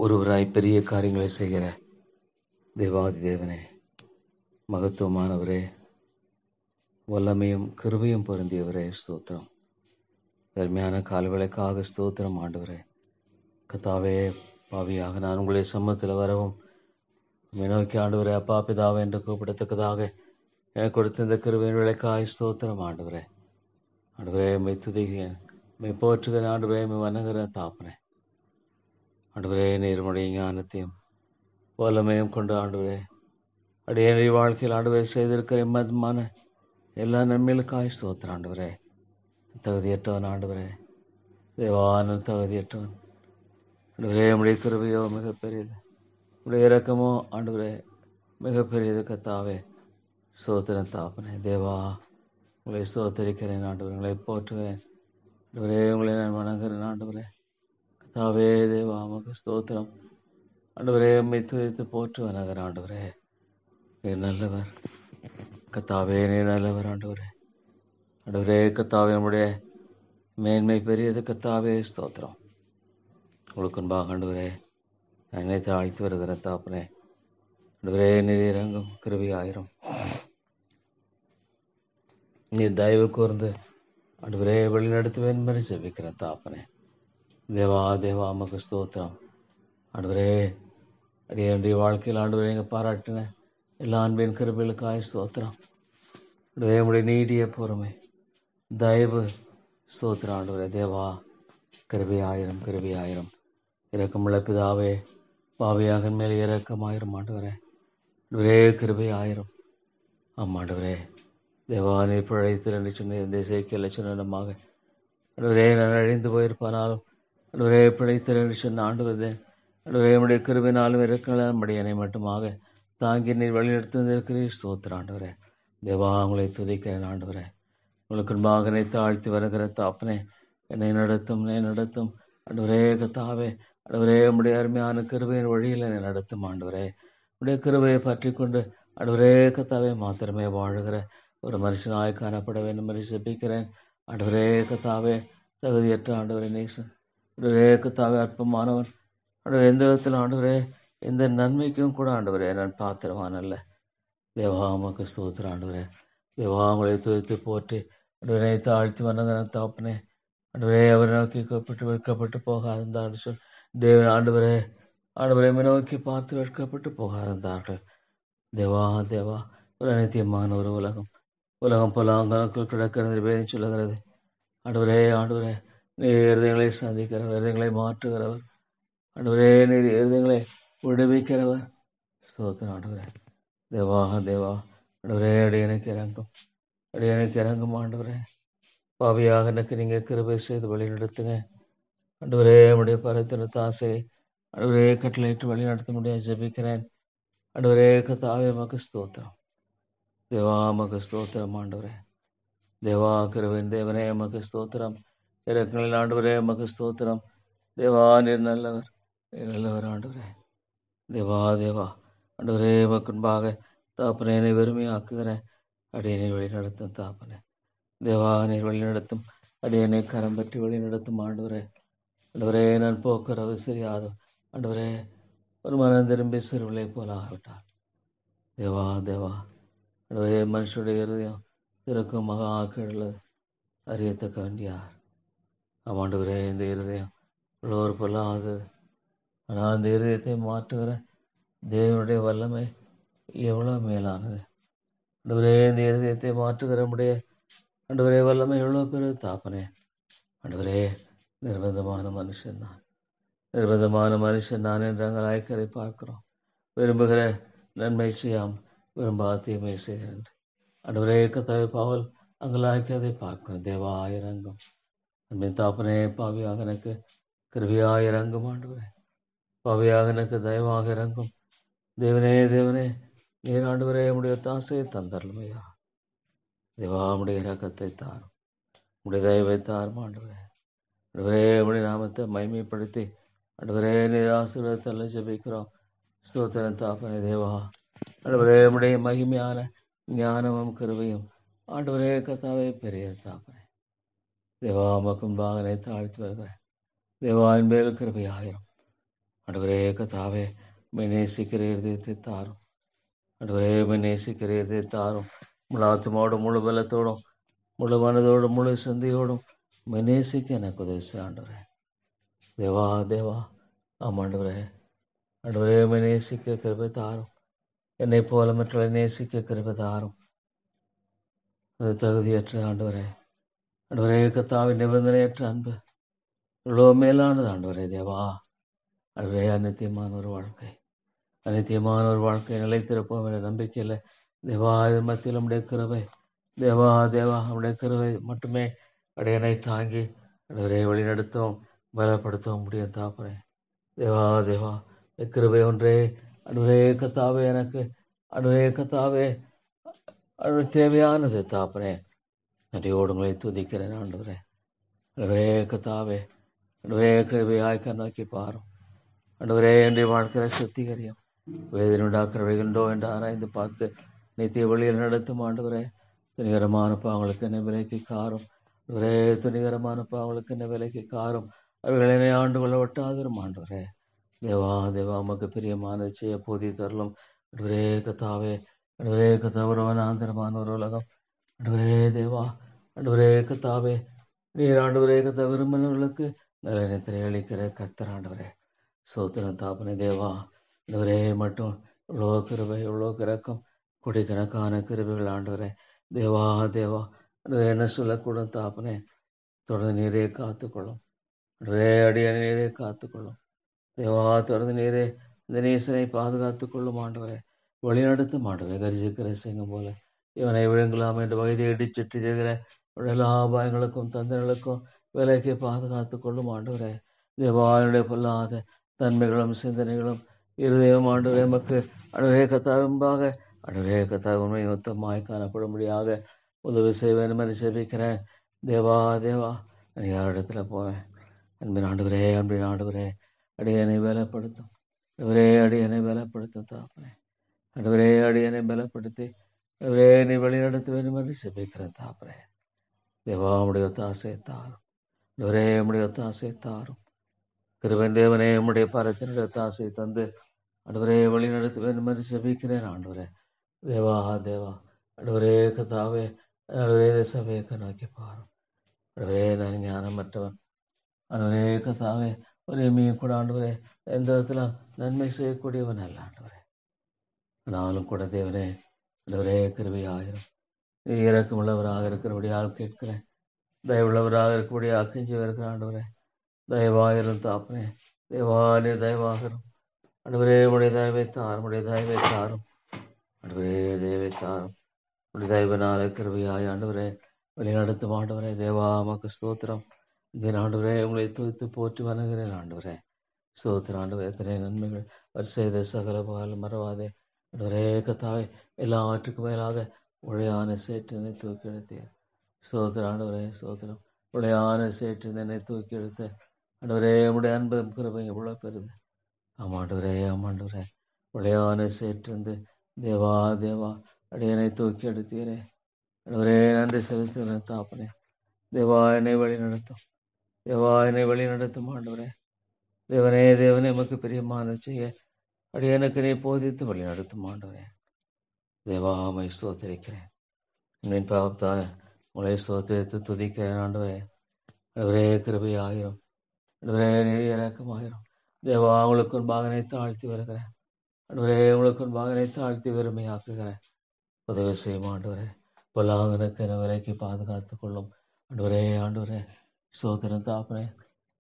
ஒருவராய் பெரிய காரியங்களை செய்கிற தேவாதி தேவனே, மகத்துவமானவரே, வல்லமையும் கிருபையும் பொருந்தியவரே, ஸ்தோத்திரம். தர்மையான கால்களுக்காக ஸ்தோத்திரம் ஆண்டவரே. கத்தாவே, பாவியாக நான் உங்களுடைய சம்மத்தில் வரவும் நோக்கி ஆண்டவரே, அப்பா பிதாவே என்று கூப்பிடத்தக்கதாக எனக்கு கொடுத்த இந்த கிருபையின் விளக்காய் ஸ்தோத்திரம் ஆண்டவரே. ஆண்டவரே, மெய் துதிகிறேன், மெய் போற்றுகிறேன் ஆண்டவரே, மெய் வணங்குகிறேன் தாப்பனே. ஆண்டவரே, நீர்முடைய ஞானத்தையும் வல்லமையும் கொண்டு ஆண்டவரே, அடியேனுடைய வாழ்க்கையில் ஆண்டவரே செய்திருக்கிற எம்மதமான எல்லா நன்மைகளுக்காய் ஸ்தோத்திரம் ஆண்டவரே. தகுதியற்றவன் ஆண்டவரே, தேவான தகுதியற்றவன் ஆண்டவரே. உடைய கிருபையோ மிகப்பெரியது, உடைய இரக்கமோ ஆண்டவரே மிகப்பெரியது. கத்தாவே, ஸ்தோத்திரம் தாப்பனே. தேவா, உங்களை ஸ்தோத்தரிக்கிறேன் ஆண்டவரே, உங்களை போற்றுகிறேன் ஆண்டவரே, உங்களை நான் வணங்குகிறேன் ஆண்டவரே. கத்தாவே, தேவா, உமக்கு ஸ்தோத்திரம் ஆண்டவரே. உம்மை துதித்து போற்று வணங்குகிறேன் ஆண்டவரே. நீர் நல்லவர் கத்தாவே, நீர் நல்லவர் ஆண்டவரே. ஆண்டவரே கத்தாவே, நம்முடைய மேன்மை பெரியது கத்தாவே, ஸ்தோத்திரம். உங்களுக்கு முன்பாக ஆண்டவரே நான் நினைத்து அழைத்து வருகிற தாப்பனே. ஆண்டவரே, நீர் இறங்கும் கிருபை ஆயிரம், நீர் தயவு கூர்ந்து ஆண்டவரே வழிநடத்துவேன் மாதிரி ஜெபிக்கிறேன் தாப்பனே. தேவா தேவா, உமக்கு ஸ்தோத்திரம் ஆண்டவரே. அடிய வாழ்க்கையில் ஆண்டவரே எங்கள் பாராட்டின எல்லா அன்பின் கிருபைகளுக்காய் ஸ்தோத்திரம் ஆண்டவரே. உடைய நீடிய பொறுமை தயவு ஸ்தோத்திரம் ஆண்டவரே. தேவா, கிருபை ஆயிரம், கிருபை ஆயிரம். இரக்கமுள்ள பிதாவே, பாவியாக மேலே இரக்கமாயிரம் ஆண்டவரே. ஆண்டவரே, கிருபை ஆயிரம். ஆமாண்டவரே, தேவா, நீர் பிழைத்து என்று சொன்ன இந்த இசைக்கியல் சொன்னமாக ஆண்டவரே, நான் அழிந்து போயிருப்பானாலும் ஆண்டவரே பிழைத்து என்று சொன்ன ஆண்டவரே, ஆண்டவரே உடைய கிருபினாலும் இருக்கலால் மடியனை மட்டுமாக தாங்கி நீர் வழிநடத்தி வந்திருக்கிறீர். ஸ்தோத்திரம் ஆண்டவரே. தேவா, உங்களை துதிக்கிறேன் ஆண்டவரே. உங்களுக்கு மகனை தாழ்த்தி வருகிற தாப்பனே, என்னை நடத்தும் ஆண்டவரே. கத்தாவே, ஆண்டவரே உடைய அருமையான கிருபையின் வழியில் என்னை நடத்தும் ஆண்டவரே. உடைய கிருபையை பற்றி கொண்டு ஆண்டவரே கத்தாவே மாத்திரமே வாழுகிற ஒரு மனுஷனாய் காணப்பட வேண்டும் என்று ஜெபிக்கிறேன் ஆண்டவரே. கத்தாவே, தகுதியற்ற ஆண்டவரே நேசன் ஆண்டவரே. கத்தாவே, அற்பமானவன் ஆண்டவரே. எந்த விதத்தில் ஆண்டவரே, எந்த நன்மைக்கும் கூட ஆண்டவரே நான் பாத்திரமானல்ல. தேவா, உமக்கு ஸ்தோத்திரம் ஆண்டவரே. தேவா, உங்களை துதித்து போற்றி ஆண்டவரை தாழ்த்தி வணங்குகிற தாப்பனே. ஆண்டவரே, அவரை நோக்கி கூப்பிட்டு வெட்கப்பட்டு போகாதிருந்தார்கள் சொல் தேவன் ஆண்டவரே. ஆண்டவரை நோக்கி பார்த்து வெட்கப்பட்டு போகாதிருந்தார்கள். தேவா தேவா, ஒரு அனைத்தியமான ஒரு உலகம் பொல்லாங்கனுக்குள் கிடக்கிறது பேர் சொல்லுகிறது ஆண்டவரே. ஆண்டவரே, நீர் இருதயங்களை சந்திக்கிறவர், இருதயங்களை மாற்றுகிறவர் ஆண்டவரே. நீர் இருதயங்களை விடுவிக்கிறவர். ஸ்தோத்திரம் ஆண்டவரே. தேவா தேவா, ஆண்டவரே அடியனுக்கு இறங்கும் ஆண்டவரே. பாவியாக எனக்கு நீங்கள் கிருபை செய்து வழி நடத்துங்க ஆண்டவரே. உடைய பரத்தின தாசை ஆண்டவரே கட்டளையிட்டு வழி நடத்த முடியாது ஜெபிக்கிறேன் ஆண்டவரே. கத்தாவே, மக்கு ஸ்தோத்திரம். தேவா, மக்கு ஸ்தோத்திரம் ஆண்டவரே. தேவா, கிருபையின் தேவனே, மக்கு ஸ்தோத்திரம். இரக்கங்களின் ஆண்டவரே, மக்கு ஸ்தோத்திரம். தேவா, நீர் நல்லவர் ஆண்டவரே. தேவா தேவா, ஆண்டவரே மக்குன்பாக தாப்பனே என்னை வெறுமையாக்குகிறேன் அடியனை வழி நடத்தும் தாப்பனே. தேவா, நீர் வழி நடத்தும் அடியனை கரம் பற்றி வழி நடத்தும் ஆண்டவரே. ஆண்டவரே, நான் போக்குறது சரியாதோ ஆண்டவரே. ஒரு மனம் திரும்பி சிறுவிலை போல ஆகிவிட்டார். தேவா தேவா, ஆண்டவரே, மனுஷனுடைய இருதயம் திறக்கும் மகா ஆக்கிடுள்ளது அறியத்தக்க வேண்டியார். ஆமாண்டவரே, இந்த இருதயம் ஒரு பொல்லாதது. ஆனால் அந்த இருதயத்தை மாற்றுகிற தேவனுடைய வல்லமை எவ்வளோ மேலானது ஆண்டவரே. இந்த இருதயத்தை மாற்றுகிற நம்முடைய ஆண்டவரே வல்லமை எவ்வளோ பெரிய தாப்பனே. ஆண்டவரே, நிர்பந்தமான மனுஷன் நான் என்று அங்கள் ஆய்க்கரை பார்க்கிறோம். விரும்புகிற நன்மை செய்யாம், விரும்பாத தீமை செய்கிறேன் ஆண்டவரே. கத்தாவே, பாவல் அங்கள் ஆய்க்கதை பார்க்கிறோம். தேவா, இறங்கும் அன்பின் தாப்பனே. பாவியாக எனக்கு கிருபியாக இறங்கும் ஆண்டவரே. பாவியாக எனக்கு தயவாக இறங்கும் தேவனே. தேவனே, நீர் ஆண்டவரே உடைய தாசையை தந்தரலுமையா. தேவா, உடைய இரக்கத்தை தாரும், உடைய தயவை தாரும் ஆண்டவரே. ஆண்டவரே, உடைய நாமத்தை மகிமைப்படுத்தி ஆண்டவரே நீர் ஆசீர்வாதத்தை ஜெபிக்கிறோம். ஸ்தோத்திரம் தாப்பனே. தேவா, ஆண்டவரே உடைய மகிமையான ஞானமும் கிருபையும் ஆண்டவரே கத்தாவே பெரிய தாப்பனே. தேவா, மக்கும் பாகனை தாழ்த்தி வருகிறேன். தேவா, என் மேல் கிருபை ஆயிரம் ஆண்டவரே கர்த்தாவே உம்மை நேசிக்கிற இருதயத்தை தாரும். ஆண்டவரே உம்மை நேசிக்கிற இருதயத்தை தாரும். முழு ஆத்துமாவோடும் முழு பலத்தோடும் முழு மனதோடும் முழு சிந்தையோடும் உம்மை நேசிக்க எனக்கு உதவி செய்யும் ஆண்டவரே. தேவா தேவா ஆமாண்டவரே, ஆண்டவரே உம்மை நேசிக்க கிருபை தாரும். என்னை போல மற்றவரை நேசிக்க கிருபை தாரும். அது தகுதியற்ற ஆண்டவரே, ஆண்டவரே கர்த்தாவின் நிபந்தனையற்ற அன்பு இவ்வளோ மேலானது ஆண்டவரே. தேவா ஆண்டவரே, அநித்தியமான ஒரு வாழ்க்கை, அநித்தியமான ஒரு வாழ்க்கை நிலைத்திருப்போம் என்ற நம்பிக்கையில் தேவா இது மத்தியில் நம்முடைய கிருபை, தேவா தேவா நம்முடைய கிருபை மட்டுமே அடையனை தாங்கி ஆண்டவரே வழிநடத்தவும் பலப்படுத்தவும் முடியும் தாப்பனே. தேவா தேவா கிருபை ஒன்றே ஆண்டவரே கர்த்தாவே, எனக்கு ஆண்டவரே கர்த்தாவே ஆண்டவரே தேவையானது தாப்பனே. நன்றியோடு உங்களை துதிக்கிறேன் ஆண்டவரே. ஆண்டவரே கர்த்தாவே, ஆண்டவரே கிருபையாய் கண்ணோக்கி பாரும். ஆண்டவரே என்னுடைய வாழ்க்கையை சுத்திகரியும். வேதனை உண்டாக்குறவைகளோ என்று ஆராய்ந்து பார்த்து நித்திய வழியில் நடத்தும் ஆண்டவரே. துணிகரமான பாவங்களுக்கு என்ன விலைக்கு காரும். ஆண்டவரே துணிகரமான பாவங்களுக்கு என்ன விலைக்கு காரும். அவர்கள் என்னை ஆண்டு கொள்ள ஒட்டாதிரும் ஆண்டவரே. தேவா தேவா உமக்கு பிரியமானது செய்ய போதி தரலும். ஆண்டவரே கர்த்தாவே, ஆண்டவரே கர்த்தாவே ஒரு வனாந்தரமான ஒரு உலகம் ஆண்டவரே தேவா, ஆண்டவரே கர்த்தாவே நீர் ஆண்டவரே கர்த்தா விரும்பினவர்களுக்கு நல்ல நித்திரை அளிக்கிற கர்த்தர் ஆண்டவரே. சோத்திரம் தாப்பனே. தேவா ஆண்டவரே மட்டும் இவ்வளோ கிருபை இவ்வளோ கிறக்கம் கோடிக்கணக்கான கிருபைகள் ஆண்டவரே. தேவா தேவா ஆண்டவரே என்ன சொல்லக்கூடும் தாப்பனே. தொடர்ந்து நீரே காத்துக்கொள்ளும் ஆண்டவரே. அடிய நீரே காத்துக்கொள்ளும் தேவா. தொடர்ந்து நீரே இந்த நேசனை பாதுகாத்துக் கொள்ளும் ஆண்டவரே. வழிநடத்தும் ஆண்டவரே. கரிசிக்கிற சிங்கம் போல இவனை விழுங்கலாம் என்று வயதை இடிச்சிட்டு இருக்கிற எல்லா அபாயங்களுக்கும் தந்தங்களுக்கும் விலைக்கு பாதுகாத்து கொள்ளும் ஆண்டவரே. தேவானுடைய பொல்லாத தன்மைகளும் சிந்தனைகளும் இருதயம் ஆண்டவரே எமக்கு ஆண்டவரே கர்த்தாவும்பாக ஆண்டவரே கர்த்தாவே உண்மை மொத்தமாய் காணப்படும்படியாக உதவி செய்வேன் என்று ஜெபிக்கிறேன். தேவா தேவா நான் யார் இடத்துல போவேன். அன்பின் ஆண்டவரே, அன்பின் ஆண்டவரே அடியனை பலப்படுத்தும். அவரே அடியனை பலப்படுத்தும் தாப்பனே. ஆண்டவரே அடியனை பலப்படுத்தி அவரே நீ வழி நடத்த வேண்டும் என்று ஜெபிக்கிறேன் தாப்பனே. தேவா உம்முடைய ஒத்தாசை தாரும். ஆண்டவரே உம்முடைய ஒத்தாசை தாரும். கிருபையின் தேவனே உம்முடைய பரத்தினுடைய ஒத்தாசை தந்து ஆண்டவரே வழி நடத்த வேண்டும் என்று ஜெபிக்கிறேன் ஆண்டவரே. தேவா தேவா ஆண்டவரே கர்த்தாவே, ஆண்டவரே இந்த சபையை கண்ணோக்கி பாரும். ஆண்டவரே நான் ஞானமற்றவன் ஆண்டவரே கர்த்தாவே, ஒரு எம்மையும் கூட ஆண்டவரே எந்த விதத்தில் நன்மை செய்யக்கூடியவன் அல்ல ஆண்டவரே. ஆனாலும் கூட தேவனே ஆண்டவரே கிருபையாயிரும். நீ இறக்கமுள்ளவராக இருக்கிறபடியால் கேட்கிறேன். தயவுள்ளவராக இருக்கக்கூடிய கெஞ்சி இருக்கிற ஆண்டவரே தயவாயிரும் தாப்பனே. தேவா நீர் தயவாகரும் ஆண்டவரே. உடைய தயவை தாரும், உடைய தயவை தாரும் ஆண்டவரே. தயவை தாரும் உடைய தயவனால கிருபையாய் ஆண்டவரே வழி நடத்தும் ஆண்டவரே. தேவா மக்கு ஸ்தோத்திரம். இந்த ஆண்டவரே உங்களை துதித்து போற்றி வணங்குகிறேன் ஆண்டவரே. ஸ்தோத்திரம் ஆண்டவரே. எத்தனை நன்மைகள் அவர் செய்த சகல பாலும் மறவாதே ஆண்டவரே கர்த்தாவே. எல்லாவற்றுக்கும் மேலாக உழையான சேற்றினை தூக்கி எடுத்தீர். ஸ்தோத்திரம் ஆண்டவரே ஸ்தோத்திரம். உழையான சேற்றினை தூக்கி எடுத்த ஆண்டவரே உடைய அன்பும் கிருபையும் எவ்வளவு பெறுது. ஆமாண்டவரே ஆமாண்டவரே. உழையான சேற்றிருந்து தேவா தேவா அடியனை தூக்கி எடுத்தீரே ஆண்டவரே. நன்றி செலுத்துகிறேன் தாப்பனே. தேவா என்னை வழி நடத்தும். தேவா என்னை வழி நடத்தும் ஆண்டவரே. தேவனே தேவனே உமக்கு பிரியமான செய்ய அடியனுக்கு நீ போதித்து வழி நடத்தும் ஆண்டவரே. தேவா உம்மை ஸ்தோத்திரிக்கிறேன். என் பாவத்தால் உங்களை ஸ்தோத்திரித்து துதிக்கிறேன் ஆண்டவரே. ஆண்டவரே கிருபையாயிரும் ஆண்டவரே. நீர் இறக்கமாயிரும். தேவா உங்களுக்கு ஒரு பாகனை தாழ்த்தி வருகிறேன் ஆண்டவரே. உங்களுக்கு ஒரு பாகனை தாழ்த்தி வெறுமையாக்குகிறேன். உதவி செய்யும் ஆண்டவரே. பொல்லாங்கனுக்கு என விலைக்கு பாதுகாத்துக் கொள்ளும் ஆண்டவரே. ஆண்டவரே ஸ்தோத்திரம் தாப்பனே.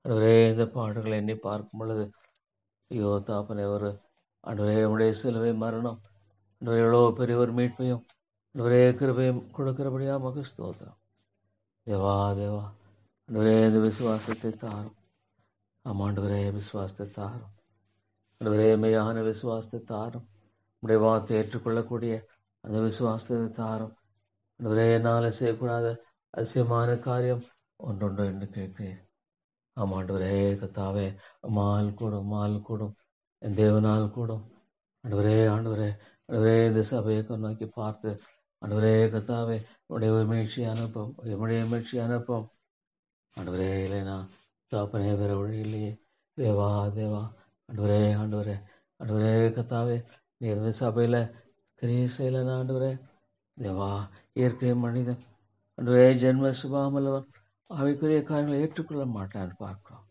ஆண்டவரே இந்த பாடுகளை எண்ணி பார்க்கும் பொழுது ஐயோ தாப்பனே, ஒரு ஆண்டவரே உடைய சிலுவை மரணம் ஆண்டவரே எவ்வளோ பெரிய ஒரு மீட்பையும் ஆண்டவரே கிருபையும் கொடுக்கிறபடியா மக ஸ்தோத்திரம். தேவா தேவா ஆண்டவரே இந்த விசுவாசத்தை தாரும். ஆமாண்டவரே விசுவாசத்தை தாரும் ஆண்டவரே. மெய்யான விசுவாசத்தை தாரும். உடைய வார்த்தை ஏற்றுக்கொள்ளக்கூடிய அந்த விசுவாசத்தை தாரும் ஆண்டவரே. என்னால் செய்யக்கூடாத அதிசயமான காரியம் ஒன்றொன்று என்று கேட்கிறேன். ஆமாண்டவரே கர்த்தாவே, மால் கூடும் மால் கூடும் என் தேவனால் கூடும் ஆண்டவரே. ஆண்டவரே ஆண்டவரே இந்த சபையை நோக்கி பார்த்து ஆண்டவரே கர்த்தாவே உடைய ஒரு மீழ்ச்சி அனுப்பும், உடைய மீழ்ச்சி அனுப்பும் ஆண்டவரே. இல்லைனா தாப்பனே வேற வழி இல்லையே. தேவா தேவா ஆண்டவரே ஆண்டவரே ஆண்டவரே கத்தாவே நீர் இந்த சபையில் கிரியை செய்யலைன்னா ஆண்டவரே தேவா இயற்கை மனிதன் ஆண்டவரே ஜென்ம சுபாமல்லவன் அவைக்குரிய காரியங்களை ஏற்றுக்கொள்ள மாட்டான்னு பார்க்கிறோம்.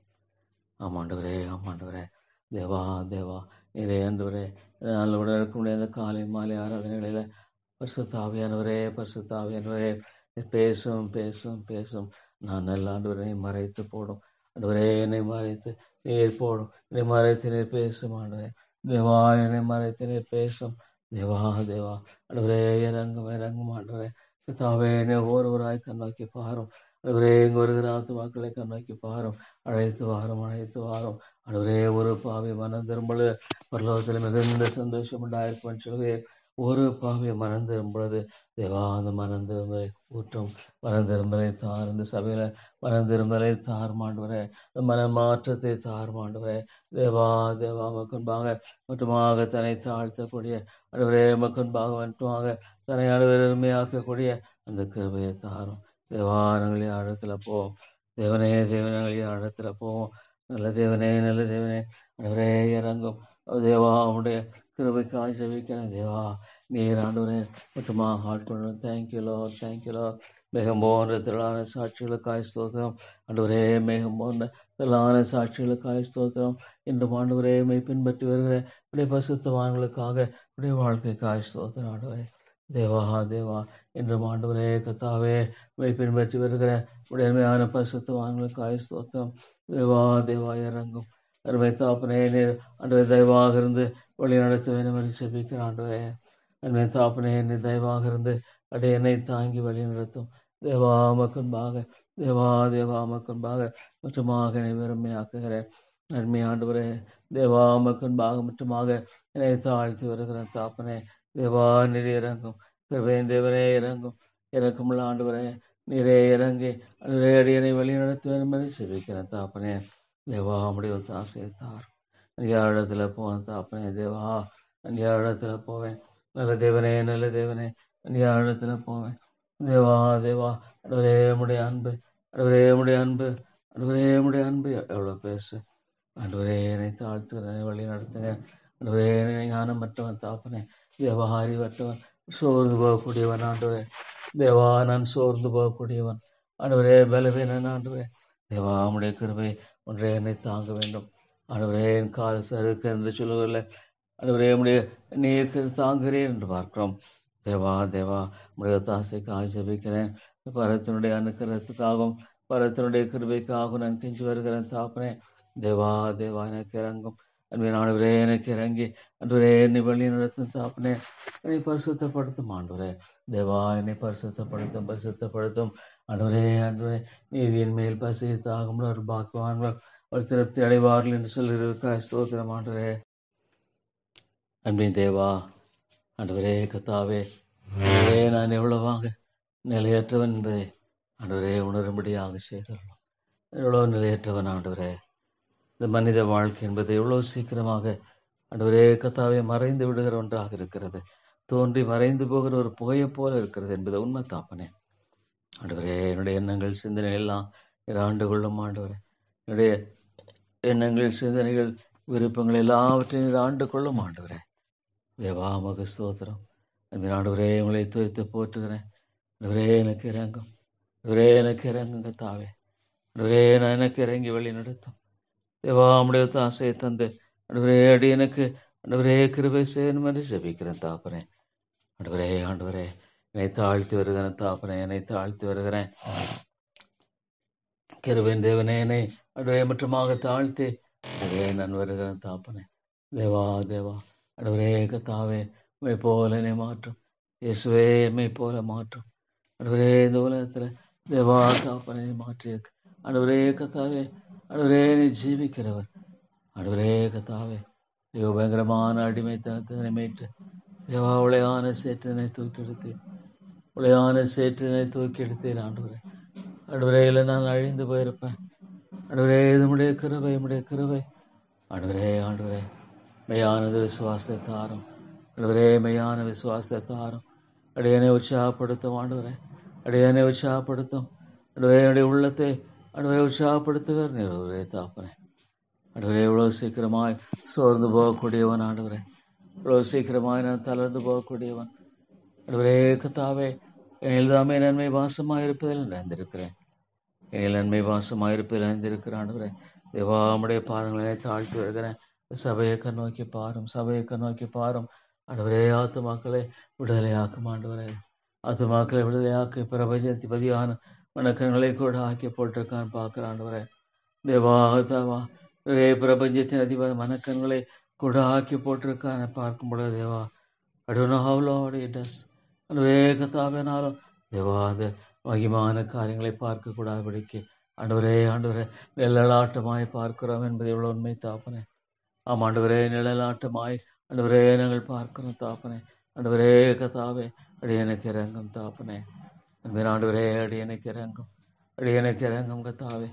ஆமாண்டவரே ஆமாண்டவரே தேவா தேவா நீரே ஆண்டவரே நல்ல இருக்க முடியாத காலை மாலை ஆராதனைகளில் பரிசுத்தாவியானவரே பரிசுத்தாவியானவரே பேசும் பேசும் பேசும். நான் நல்ல ஆண்டவரை மறைத்து போடும் ஆண்டவரே என்னை மறைத்து நீர் போடும், என்னை மறைத்து நீர் பேசும் ஆண்டவரே தேவா, என்னை மறைத்து நீர் பேசும் தேவா தேவா. ஆண்டவரே இறங்கும் இறங்கும் ஆண்டவரே கர்த்தாவே என்னை ஒவ்வொருவராய் கண்ணோக்கி பாரும் ஆண்டவரே. இங்கு வருகிற ஆத்துமாக்களை கண்ணோக்கி பாரும், அழைத்து வாரும் அழைத்து வாரும் ஆண்டவரே. ஒரு பாவி மனம் திரும்பொழுது பரலோகத்தில் மிகுந்த சந்தோஷம் உண்டாயிருக்கும் சொல்லுவே. ஒரு பாவியை மனம் திரும்புறது தேவா, அந்த மனம் திரும்பலை ஊற்றும் மனம் திரும்பலை தார். இந்த சபையில மனம் திரும்பலை தார் மாண்டுவரே, மன மாற்றத்தை தார் மாண்டுவரே தேவா தேவா. மக்கன்பாக மட்டுமாக தன்னை தாழ்த்தக்கூடிய அடுவரே, மக்கன்பாக மட்டுமாக தன்னை அனுவருமையாக்கக்கூடிய அந்த கிருபையை தாரும் தேவா. நாங்களே ஆழத்துல போவோம் தேவனே, தேவனங்களே ஆழத்துல போவோம். நல்ல தேவனே நல்ல தேவனே அடுவரே இறங்கும் தேவா. உடைய கிருபைக்காய் ஜெபிக்கிறேன் தேவா. நீர் ஆண்டவரே மட்டுமாக ஆட்கொள்ளணும். தேங்க்யூலோ தேங்க்யூலோ. மேகம் போன்ற திரளான சாட்சிகளுக்காய் ஸ்தோத்திரம் ஆண்டவரே. மேகம் போன்ற திரளான சாட்சிகளுக்காய் ஸ்தோத்திரம். இன்று ஆண்டவரே மை பின்பற்றி வருகிற உடைய பரிசுத்தவான்களுக்காக உடைய வாழ்க்கைக்காய் ஸ்தோத்திரம் ஆண்டவரே தேவா தேவா. இன்று ஆண்டவரே கர்த்தாவே மை பின்பற்றி வருகிற உடைமையான பரிசுத்தவான்களுக்காய் ஸ்தோத்திரம் தேவா தேவா. இறங்கும் அருமை தாப்பனே நீர் ஆண்டவரே தயவாக இருந்து வழி நடத்துவேன் என்று செபிக்கிற ஆண்டவரே. அருமை தாப்பனே நீர் தயவாக இருந்து அடைய என்னை தாங்கி வழி நடத்தும் தேவா. மக்கன்பாக தேவா தேவா மக்கன்பாக மட்டுமாக என்னை வெறுமையாக்குகிறேன் நன்மை ஆண்டவரே தேவா. மக்கன்பாக மட்டுமாக என்னை தாழ்த்தி வருகிற தாப்பனே தேவா. நீர் இறங்கும் கிருபையின் தேவனே இறங்கும் இறக்கமுள்ள ஆண்டவரே நீரே இறங்கி அன்றே அடியனை வழி நடத்துவேன் என்று செபிக்கிறேன் தாப்பனே தேவா. உடைய ஆசையை தார். யார் இடத்துல போவேன் தாப்பனே தேவா, யார் இடத்துல போவேன் நல்ல தேவனே நல்ல தேவனே. யார் இடத்துல போவேன் தேவா தேவா. அடுவரே உடைய அன்பு அடுவரே உடைய அன்பு அடுவரே உடைய அன்பு எவ்வளோ பேசு ஆண்டவரே. என்னை தாழ்த்துகிறேன் வழி நடத்துங்க ஆண்டவரே. ஞானம் மற்றவன் தாப்பனே தேவா. அறிவற்றவன் சோர்ந்து போகக்கூடியவன் ஆண்டவரே தேவா. நான் சோர்ந்து போகக்கூடியவன் ஆண்டவரே. பலவீனன் ஆண்டவரே தேவா. உடைய கிருபை ஒன்றே என்னை தாங்க வேண்டும் ஆண்டவரே. என் கால் சறுக்கு என்று சொல்லுவதில்லை ஆண்டவரே. உடைய நீருக்கு தாங்குகிறேன் என்று பார்க்கிறோம் தேவா தேவா. உடைய தாசைக்காக ஜெபிக்கிறேன். பரத்தினுடைய அனுக்கிரகத்துக்காகவும் பரத்தினுடைய கிருபைக்காகவும் நான் கெஞ்சி வருகிறேன் தாப்பனே தேவா தேவா. எனக்கு இறங்கும் அன்பின் ஆண்டவரே, எனக்கு இறங்கி ஆண்டவரே என்னை வழி நடத்தும் தாப்பனே. என்னை பரிசுத்தப்படுத்தும் ஆண்டவரே தேவா. என்னை பரிசுத்தப்படுத்தும் பரிசுத்தப்படுத்தும் ஆண்டவரே. ஆண்டவரே நீதியின் மேல் பசி தாகும் ஒரு பாக்குவான்கள் ஒரு திருப்தி அடைவார்கள் என்று சொல்லியிருக்க ஸ்தோத்திரம் ஆண்டவரே. அன்பின் தேவா ஆண்டவரே கத்தாவே ஆண்டவரே. நான் எவ்வளவாக நிலையற்றவன் என்பதை ஆண்டவரே உணரும்படியாக செய்துள்ளோம். எவ்வளவு நிலையற்றவன் ஆண்டவரே. இந்த மனித வாழ்க்கை என்பது எவ்வளவு சீக்கிரமாக ஆண்டவரே கத்தாவே மறைந்து விடுகிற ஒன்றாக இருக்கிறது. தோன்றி மறைந்து போகிற ஒரு புகையை போல இருக்கிறது என்பது உண்மை தாப்பனே ஆண்டவரே. என்னுடைய எண்ணங்கள் சிந்தனைகள் எல்லாம் ஆண்டு கொள்ளும் ஆண்டவரே. என்னுடைய எண்ணங்கள் சிந்தனைகள் விருப்பங்கள் எல்லாவற்றையும் ஆண்டு கொள்ளும் ஆண்டவரே தேவா. மக ஸ்தோத்திரம் அந்த ஆண்டவரே. உங்களை துவைத்து போற்றுகிறேன் ஆண்டவரே. எனக்கு இறங்கும் ஆண்டவரே. எனக்கு இறங்குங்க தாவே ஆண்டவரே. நான் எனக்கு இறங்கி வழி நடத்தும் தேவா. உடைய ஆசையை தந்து ஆண்டவரே அடி எனக்கு ஆண்டவரே கிருபை செய்யணும் என்று ஜெபிக்கிறேன் தாப்பனே ஆண்டவரே. ஆண்டவரே என்னை தாழ்த்தி வருகிறேன் தாப்பனே. என்னை தாழ்த்தி வருகிறேன் கிருபையின் தேவனே. என்னை ஆண்டவரே மட்டுமாக தாழ்த்தி அதே நான் வருகிறேன் தாப்பனே தேவா தேவா. ஆண்டவரே கத்தாவே மை போல என்னை மாற்றும் இயேசுவே. எம்மை போல மாற்றும் ஆண்டவரே. இந்த உலகத்துல தேவா தாப்பனை மாற்றி ஆண்டவரே கத்தாவே. ஆண்டவரே நீ ஜீவிக்கிறவர் ஆண்டவரே கத்தாவே. தேவ பயங்கரமான அடிமைத்தனத்தினை மீட்டு தேவா உளையான சேற்றினை தூக்கி எடுத்தேன் உளையான சேற்றினை தூக்கி எடுத்தேன் ஆண்டவரே. ஆண்டவரே இல்லை நான் அழிந்து போயிருப்பேன் ஆண்டவரே. இதுமுடைய கிருபை உம்முடைய கிருபை ஆண்டவரே. ஆண்டவரே மெய்யானது விசுவாசத்தை தாரும் ஆண்டவரே. மெய்யான விசுவாசத்தை தாரும். அடியனை உற்சாகப்படுத்தும் ஆண்டவரே. அடியனை உற்சாகப்படுத்தும் ஆண்டவரே. என்னுடைய உள்ளத்தை ஆண்டவரை உற்சாகப்படுத்துகிற நிறுவரே தாப்பனே ஆண்டவரே இவ்வளோ சீக்கிரமாய் சோர்ந்து போகக்கூடியவன் ஆண்டவரே, இவ்வளோ சீக்கிரமாய் நான் தளர்ந்து போகக்கூடியவன் ஆண்டவரே. கர்த்தாவே எனில் தாமே நன்மை வாசமாக இருப்பதில் நிறைந்திருக்கிறேன். எனில் நன்மை வாசமாக இருப்பதில் நிறைந்திருக்கிறேன் ஆண்டவரே. தேவா உம்முடைய பாதங்களை தாழ்த்தி வருகிறேன். சபையை கண்ணோக்கி பாரும், சபையை கண்ணோக்கி பாரும் ஆண்டவரே. ஆத்துமாக்களை விடுதலையாக்கும் ஆண்டவரே, ஆத்துமாக்களை விடுதலையாக்கி பிரபஞ்சத்திபதியான மனக்கங்களை கூட ஆக்கி போட்டிருக்கான்னு பார்க்குற ஆண்டவரே. தேவா தேவா பிரபஞ்சத்தின் அதிபதி மனக்கண்களை கூட ஆக்கி போட்டிருக்கான்னு பார்க்கும் பொழுது தேவா, I don't know how Lord it does. ஆண்டவரே கர்த்தாவேனாலும் தேவா அந்த மகிமான காரியங்களை பார்க்கக்கூடாதபடிக்கு ஆண்டவரே ஆண்டவரே நிழலாட்டமாய் பார்க்கிறோம் என்பது எவ்வளோ உண்மை தாப்பனே. ஆமாம் ஆண்டவரே, நிழலாட்டமாய் ஆண்டவரே நாங்கள் பார்க்கிறோம் தாப்பனே. ஆண்டவரே கர்த்தாவே அடியனுக்கு இறங்கும் தாப்பனே. அன்பின் ஆண்டவரே அடியனுக்கு இறங்கும், அடியனுக்கு இறங்கும் கர்த்தாவே.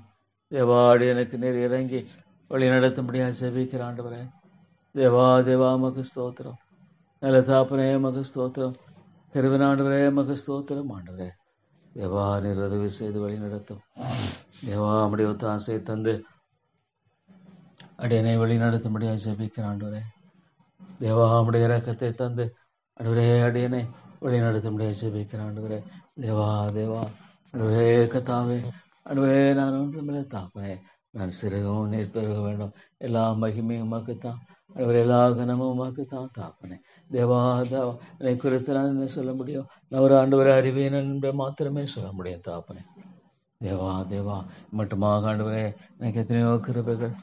தேவா அடியனுக்கு நீர் இறங்கி வழி நடத்தும்படியாக ஜெபிக்கிற ஆண்டவரே. தேவா தேவா மகு ஸ்தோத்திரம், நல்ல தாப்பனே மகு ஸ்தோத்திரம், கருவினாண்டவரே மகு ஸ்தோத்திரம் ஆண்டவரே. தேவா நீர் உதவி செய்து வழி நடத்தும். தேவா நம்முடைய ஒத்தாசை தந்து அடியனை வழி நடத்தும்படியாக ஜெபிக்கிற ஆண்டவரே. தேவா நம்முடைய இரக்கத்தை தந்து ஆண்டவரே அடியனை வழி நடத்தும்படியாக ஜெபிக்கிற ஆண்டவரே. தேவா தேவா ஆண்டவரே கர்த்தாவே, ஆண்டவரே நான் ஒன்றுமில்லை தாப்பனே, நான் சிறுகவும் நீர் பெருக வேண்டும். எல்லா மகிமையும் உமக்குத்தான் ஆண்டவரே, எல்லா கனமும் உமக்குத்தான் தாப்பனே. தேவா தேவா என்னை குறித்து நான் என்ன சொல்ல முடியும்? நான் ஒரு ஆண்டவரை அறிவேன் என்று மாத்திரமே சொல்ல முடியும் தாப்பனே. தேவா தேவா மட்டுமாக ஆண்டவரே எனக்கு எத்தனையோ கிருபைகள்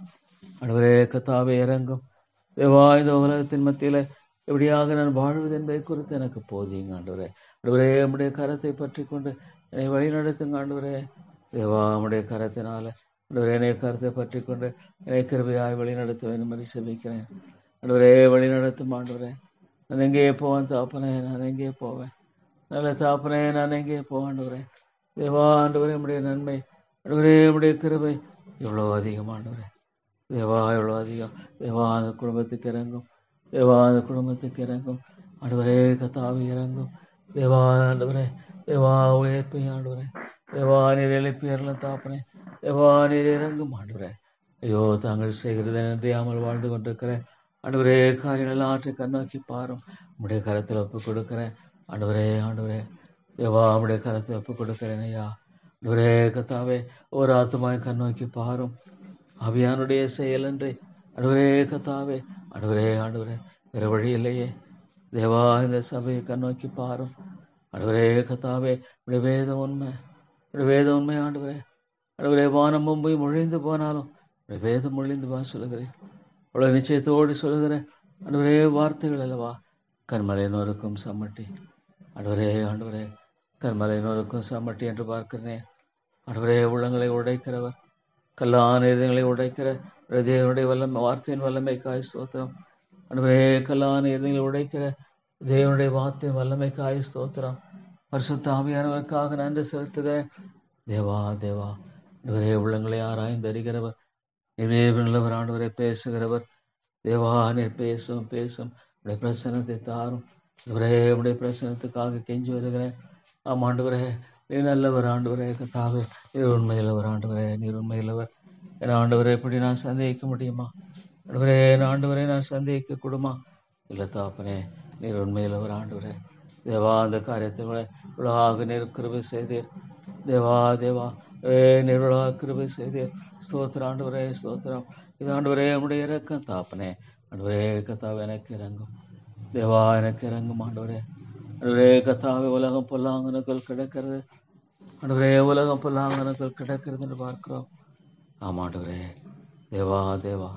ஆண்டவரே கர்த்தாவே இறங்கும். தேவா இந்த உலகத்தின் மத்தியில் எப்படியாக நான் வாழ்வது என்பதை குறித்து எனக்கு போதியுங்க ஆண்டவரே. ஆண்டவரே நம்முடைய கரத்தை பற்றி கொண்டு என்னை வழி நடத்துங்க ஆண்டவரே. தேவா நம்முடைய கரத்தினால ஆண்டவரே என்னை கருத்தை பற்றி கொண்டு என்னை கிருபையாய் வழி நடத்த வேண்டும் என்று செபிக்கிறேன் ஆண்டவரே. வழி நடத்தும் ஆண்டவரே. நான் எங்கே போவேன் தாப்பனே, நான் எங்கே போவேன்? நல்ல தாப்பனே நான் எங்கே போவேன் ஆண்டவரே. தேவா ஆண்டவரே நம்முடைய நன்மை ஆண்டவரே நம்முடைய கிருபை எவ்வளோ அதிகம் ஆண்டவரே. தேவா எவ்வளோ அதிகம். தேவா அந்த குடும்பத்துக்கு இறங்கும், தேவா அந்த குடும்பத்துக்கு இறங்கும் ஆண்டவரே. கர்த்தாவே இறங்கும் தேவா ஆண்டவரே. தேவா உயர்ப்பை ஆண்டவரே. தேவா நீர் எழுப்பியறலாம் தாப்பனே. தேவா நீர் இறங்கும் ஆண்டவரே. ஐயோ தாங்கள் செய்கிறது நன்றியாமல் வாழ்ந்து கொண்டிருக்கிறேன் ஆண்டவரே. காரியங்கள் ஆற்றை கண்ணோக்கி பாரும். உம்முடைய கரத்தில் ஒப்பு கொடுக்கிறேன் ஆண்டவரே. ஆண்டவரே தேவா உம்முடைய கரத்தில் ஒப்பு கொடுக்கிறேன் ஐயா. ஆண்டவரே கர்த்தாவே ஒரு ஆத்துமாய் கண்ணோக்கி பாரும். அபியானுடைய செயல் என்று ஆண்டவரே கர்த்தாவே. ஆண்டவரே ஆண்டவரே வேறு வழி இல்லையே. தேவா இந்த சபையை கண்ணோக்கி பாரும் ஆண்டவரே கர்த்தாவே. உடைய வேதம் உண்மை, உடைய வேதம் உண்மை ஆண்டவரே. ஆண்டவரே வானம் மும்பை மொழிந்து போனாலும் உடைய வேதம் மொழிந்து வா சொல்லுகிறேன். அவ்வளோ நிச்சயத்தோடு சொல்லுகிறேன் ஆண்டவரே. வார்த்தைகள் அல்லவா கண்மலை நொறுக்கும் சம்மட்டி ஆண்டவரே. ஆண்டவரே கண்மலை நொறுக்கும் சம்மட்டி என்று பார்க்கிறேன் ஆண்டவரே. உள்ளங்களை உடைக்கிறவர், கல்லான இதயங்களை உடைக்கிற தேவனுடைய வல்லமை, வார்த்தையின் வல்லமைக்காய் ஸ்தோத்திரம் ஆண்டவரே. கல்லான இதயங்களை உடைக்கிற தேவனுடைய வார்த்தையின் வல்லமைக்காய் ஸ்தோத்திரம். பரிசுத்த ஆவியானவருக்காக நன்றி செலுத்துகிறேன் தேவா தேவா. ஆண்டவரே உள்ளங்களை ஆராய்ந்து அறிகிறவர், நிறைவுள்ளவர் ஆண்டவரை பேசுகிறவர். தேவா நீர் பேசும் பேசும் உடைய பிரசனத்தை தாரும் ஆண்டவரே. உடைய பிரசனத்துக்காக கெஞ்சி வருகிறேன். ஆமாம் ஆண்டவரே நீர் நல்லவர் ஆண்டவரே. கர்த்தாவே நீர் உண்மையுள்ளவர் ஆண்டவரே. நீர் உண்மையுள்ளவர். என் ஆண்டவரை எப்படி நான் சந்தேகிக்க முடியுமா ஆண்டவரே? என் ஆண்டவரை நான் சந்தேகிக்க கூடுமா? இல்லை தாப்பனே நீர் உண்மையுள்ளவர் ஆண்டவரே. தேவா அந்த காரியத்தை உலகாக நீர் கிருபை செய்தீர் தேவா தேவா. நீர் உலகாக கிருபை செய்தீர். ஸ்தோத்திரம் ஆண்டவரே ஸ்தோத்திரம். இது ஆண்டவரே நம்முடைய இறக்கம் தாப்பனே. ஆண்டவரே கர்த்தாவே எனக்கு இறங்கும் தேவா, எனக்கு இறங்கும் ஆண்டவரே. ஆண்டவரே கர்த்தாவே உலகம் பொல்லாங்கனுக்குள் கிடக்கிறது ஆண்டவரே. உலகம் பொல்லாங்கனுக்குள் கிடக்கிறது என்று பார்க்கிறோம். ஆமாம் ஆண்டவரே. தேவா தேவா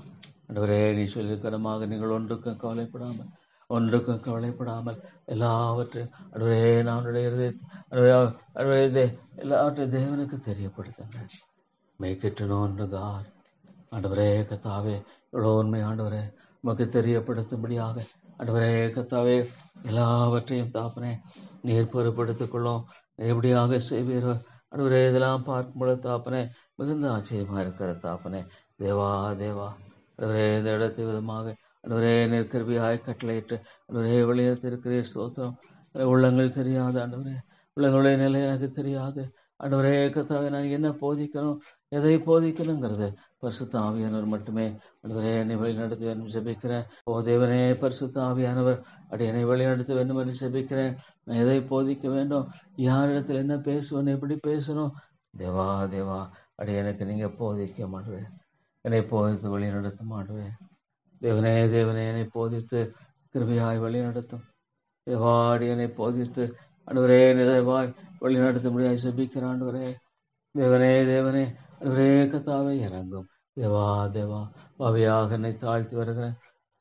ஆண்டவரே நீ சொல்லிக்கரமாக நீங்கள் ஒன்றுக்கும் கவலைப்படாமல், ஒன்றுக்கும் கவலைப்படாமல் எல்லாவற்றையும் ஆண்டவரே நம்முடைய ஆண்டவரே எல்லாவற்றையும் தேவனுக்கு தெரியப்படுத்துங்கள். Make it known to God ஆண்டவரே கர்த்தாவே. இவ்வளோ உண்மை ஆண்டவரே உமக்கு தெரியப்படுத்தும்படியாக ஆண்டவரே கர்த்தாவே எல்லாவற்றையும் தாப்பனே நீர் பொறுப்படுத்திக் கொள்ளும். எப்படியாக செய்வீரோ ஆண்டவரே. இதெல்லாம் பார்க்கும்பொழுது தாப்பனே மிகுந்த ஆச்சரியமாக இருக்கிற தாப்பனே. தேவா தேவா ஆண்டவரே இந்த இடத்தை விதமாக ஆண்டவரே நீர் கிருபையாய் கட்டளையிட்டு ஆண்டவரே வெளியிட்டிருக்கிறீர் ஸ்தோத்திரம். உள்ளங்கள் தெரியாது ஆண்டவரே, உள்ளங்களுடைய நிலை எனக்கு தெரியாது ஆண்டவரே கர்த்தாவே. நான் என்ன போதிக்கணும், எதை போதிக்கணுங்கிறது பரிசுத்த ஆவியானவர் மட்டுமே ஆண்டவரே என்னை வழி நடத்த வேண்டும் ஜெபிக்கிறேன். ஓ தேவனே, பரிசுத்த ஆவியானவர் என்னை வழி நடத்த வேண்டும் என்று ஜெபிக்கிறேன். நான் எதை போதிக்க வேண்டும், யாரிடத்தில் என்ன பேசுவேன், எப்படி பேசணும், தேவா தேவா எனக்கு நீங்க போதிக்க மாட்டுவேன். என்னை போதித்து வழி நடத்த மாட்டுவேன். தேவனே தேவனே, என்னை போதித்து கிருபையாய் வழி நடத்தும். தேவாடி என்னை போதித்து ஆண்டவரே நிறைவாய் வழி நடத்த முடியாது ஜெபிக்கிறேன். ஆண்டவரே தேவனே தேவனே, ஆண்டவரே கர்த்தாவே இறங்கும். தேவா தேவா, பாவியாக என்னை தாழ்த்தி வருகிறேன்.